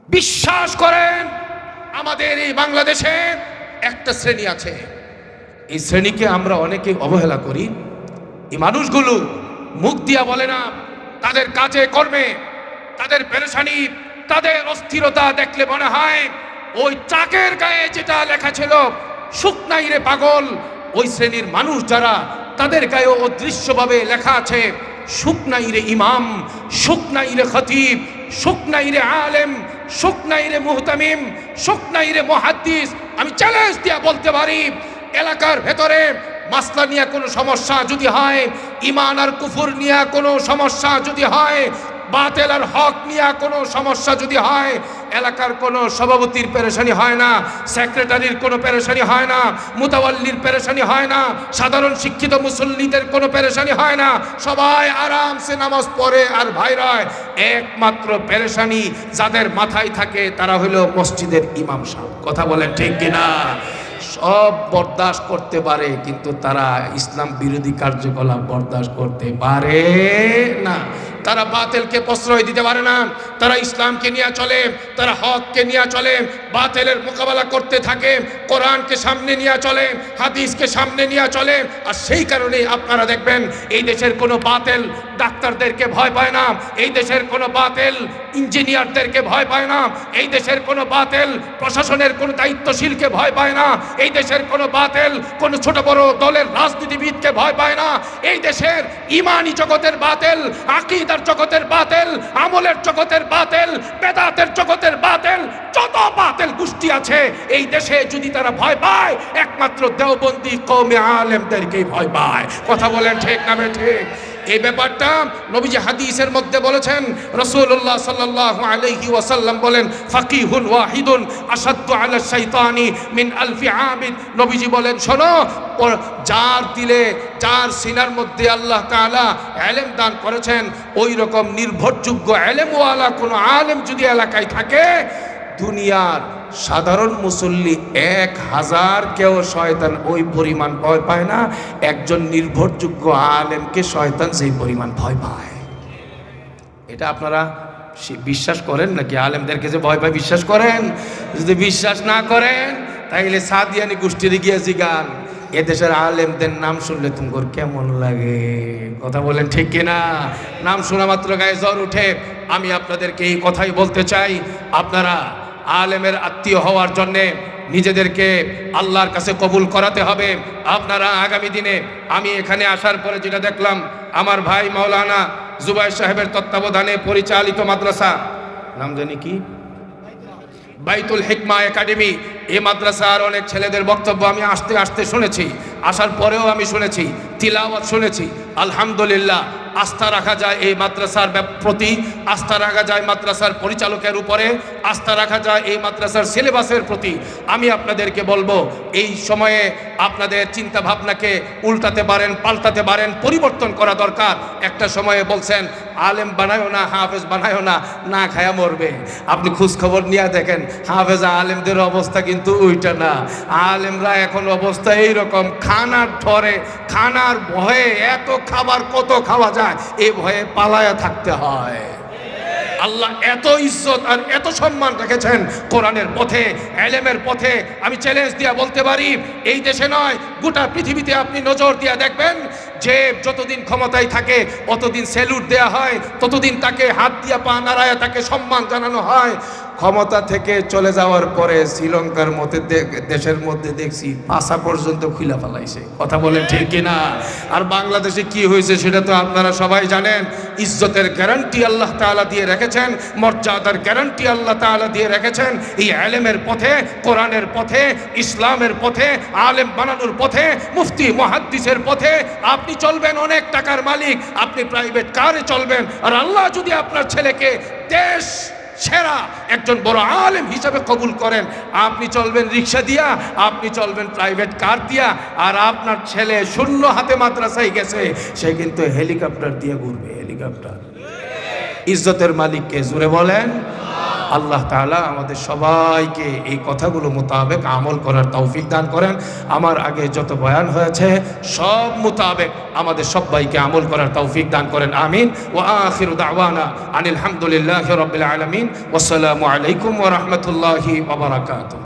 বিশ্বাস করেন, আমাদের এই বাংলাদেশে একটা শ্রেণী আছে, এই শ্রেণীকে আমরা অনেকে অবহেলা করি। এই মানুষগুলো মুখ দিয়া বলে না, তাদের কাজে কর্মে, তাদের পেরেশানি, তাদের অস্থিরতা দেখলে মনে হয় ওই ট্রাকের গায়ে যেটা লেখা ছিল সুখ নাই রে পাগল, ওই শ্রেণীর মানুষ যারা, তাদের গায়ে অদৃশ্যভাবে লেখা আছে সুখ নাই রে ইমাম, সুখ নাই রে খতিব, সুখ নাই রে আলেম, সুখ নাই রে মুহতামিম, সুখ নাই রে মুহাদ্দিস। আমি চ্যালেঞ্জ দিয়া বলতে পারি, এলাকার ভেতরে মাসলা নিয়ে কোনো সমস্যা যদি হয়, ইমান আর কুফর নিয়ে কোনো সমস্যা যদি হয়, বাতিল আর হক নিয়ে কোনো সমস্যা যদি হয়, এলাকার কোনো সভাপতির পেরেশানি হয় না, সেক্রেটারির কোনো পেরেশানি হয় না, মুতাওয়াল্লির পেরেশানি হয় না, সাধারণ শিক্ষিত মুসল্লিদের কোনো পেরেশানি হয় না, সবাই আরামসে নামাজ পড়ে আর ভাইরায়। একমাত্র পেরেশানি যাদের মাথায় থাকে তারা হলো মসজিদের ইমাম সাহেব। কথা বলেন ঠিক কিনা? সব বরদাস্ত করতে পারে, কিন্তু তারা ইসলাম বিরোধী কার্যকলাপ বরদাস্ত করতে পারে না। তারা বাতিলকে প্রশ্রয় দিতে পারে না, তারা ইসলামকে নিয়ে চলে, তারা হককে নিয়ে চলে, বাতিলের মোকাবেলা করতে থাকে, কোরআনকে সামনে নিয়ে চলে, হাদিসকে সামনে নিয়ে চলে। আর সেই কারণে আপনারা দেখবেন এই দেশের কোনো বাতিল ডাক্তারদেরকে ভয় পায় না, এই দেশের কোনো বাতিল ইঞ্জিনিয়ারদেরকে ভয় পায় না, এই দেশের কোনো বাতিল প্রশাসনের কোনো দায়িত্বশীলকে ভয় পায় না, এই দেশের কোনো বাতিল কোনো ছোট বড় দলের রাজনীতিবিদকে ভয় পায় না। এই দেশের ইমানি জগতের বাতিল, আকীদার জগতের বাতিল, আমলের জগতের বাতিল, বেদাতের জগতের বাতিল, যত বাতিল গোষ্ঠী আছে এই দেশে যদি তারা ভয় পায়, একমাত্র দেওবন্দি কওমে আলেমদেরকেই ভয় পায়। কথা বলেন ঠিক না ঠিক? এই ব্যাপারটা নবীজি হাদিসের মধ্যে বলেছেন, রাসূলুল্লাহ সাল্লাল্লাহু আলাইহি ওয়াসাল্লাম বলেন, ফাকিহুন ওয়াহিদুন আসাদ্দু আলা শাইতানি মিন আলফি আবিদ। নবীজি বলেন, শোনো, যার দিলে, যার সিনার মধ্যে আল্লাহ তাআলা ইলম দান করেছেন, ওই রকম নির্ভরযোগ্য ইলমওয়ালা কোনো আলেম যদি এলাকায় থাকে, দুনিয়ার সাধারণ মুসল্লি 1000 কেউ শয়তান ওই পরিমাণ ভয় পায় না, একজন নির্ভরযোগ্য আলেমকে শয়তান সেই পরিমাণ ভয় পায়। এটা আপনারা বিশ্বাস করেন নাকি? আলেমদেরকে যে ভয় পায় বিশ্বাস করেন? যদি বিশ্বাস না করেন তাইলে সাদিয়ানি গোষ্ঠীর গিয়ে জিগান, এদেশের আলেমদের নাম শুনলে তোমার কেমন লাগে? কথা বলেন ঠিক কিনা? নাম শোনা মাত্র গায়ে জ্বর উঠে। আমি আপনাদেরকে এই কথাই বলতে চাই, আপনারা আলেমের আত্মীয় হওয়ার জন্যে নিজেদেরকে আল্লাহর কাছে কবুল করাতে হবে। আপনারা আগামী দিনে, আমি এখানে আসার পরে যেটা দেখলাম, আমার ভাই মাওলানা জুবাইর সাহেবের তত্ত্বাবধানে পরিচালিত মাদ্রাসা, নাম জানি কি, বাইতুল হিকমা একাডেমি, এই মাদ্রাসার অনেক ছেলেদের বক্তব্য আমি আসতে আসতে শুনেছি, আসার পরেও আমি শুনেছি, তিলাওয়াত শুনেছি। আলহামদুলিল্লাহ, আস্থা রাখা যায় এই মাদ্রাসার প্রতি, আস্থা রাখা যায় মাদ্রাসার পরিচালকের উপরে, আস্থা রাখা যায় এই মাদ্রাসার সিলেবাসের প্রতি। আমি আপনাদেরকে বলবো, এই সময়ে আপনাদের চিন্তা ভাবনাকে উল্টাতে পারেন, পাল্টাতে পারেন, পরিবর্তন করা দরকার। একটা সময়ে বলছেন আলেম বানায়ও না, হাফেজ বানায়ও না, না খায়া মরবে। আপনি খোঁজ খবর নিয়ে দেখেন, হাফেজ আলেমদের অবস্থা কিন্তু ওইটা না। আলেমরা এখন অবস্থা এইরকম, খানার ধরে, খানার ভয়ে, এত খাবার কত খাওয়া যায় এই ভয়ে পালায়া থাকতে হয়। আল্লাহ এত ইজ্জত আর এত সম্মান রেখেছেন কোরআনের পথে, ইলমের পথে। আমি চ্যালেঞ্জ দিয়ে বলতে পারি, এই দেশে নয়, গোটা পৃথিবীতে আপনি নজর দিয়ে দেখবেন যে যতদিন ক্ষমতায় থাকে অতদিন স্যালুট দেয়া হয়, ততদিন তাকে হাত দিয়া পা নাড়ায় তাকে সম্মান জানানো হয়। ক্ষমতা থেকে চলে যাওয়ার পরে শ্রীলঙ্কার মধ্যে দেশের মধ্যে দেখছি পাশা পর্যন্ত খুলে ফেলাইছে। কথা বলেন ঠিক কিনা? আর বাংলাদেশে কি হয়েছে সেটা তো আপনারা সবাই জানেন। ইজ্জতের গ্যারান্টি আল্লাহ তাআলা দিয়ে রেখেছেন, মর্যাদার গ্যারান্টি আল্লাহ তাআলা দিয়ে রেখেছেন। এই আলেমের পথে, কোরআনের পথে, ইসলামের পথে, আলেম বানানোর পথে, মুফতি মুহাদ্দিসের পথে আপনি চলবেন, অনেক টাকার মালিক, আপনি প্রাইভেট কারে চলবেন। আর আল্লাহ যদি আপনার ছেলেকে দেশ সেরা একজন বড় আলেম হিসাবে কবুল করেন, আপনি চলবেন রিক্সা দিয়া, আপনি চলবেন প্রাইভেট কার দিয়া। আর আপনার ছেলে শূন্য হাতে মাদ্রাসায় গেছে, সে কিন্তু হেলিকপ্টার দিয়ে ঘুরবে, হেলিকপ্টার। ইজ্জতের মালিককে জুড়ে বলেন। আল্লাহ তাআলা আমাদের সবাইকে এই কথাগুলো মোতাবেক আমল করার তৌফিক দান করেন। আমার আগে যত বয়ান হয়েছে সব মোতাবেক আমাদের সবাইকে আমল করার তৌফিক দান করেন, আমিন। ওয়া আখিরু দাওয়ানা আনিল হামদুলিল্লাহি রাব্বিল আলামিন। ওয়াসসালামু আলাইকুম ওয়া রাহমাতুল্লাহি ওয়া বারাকাতুহু।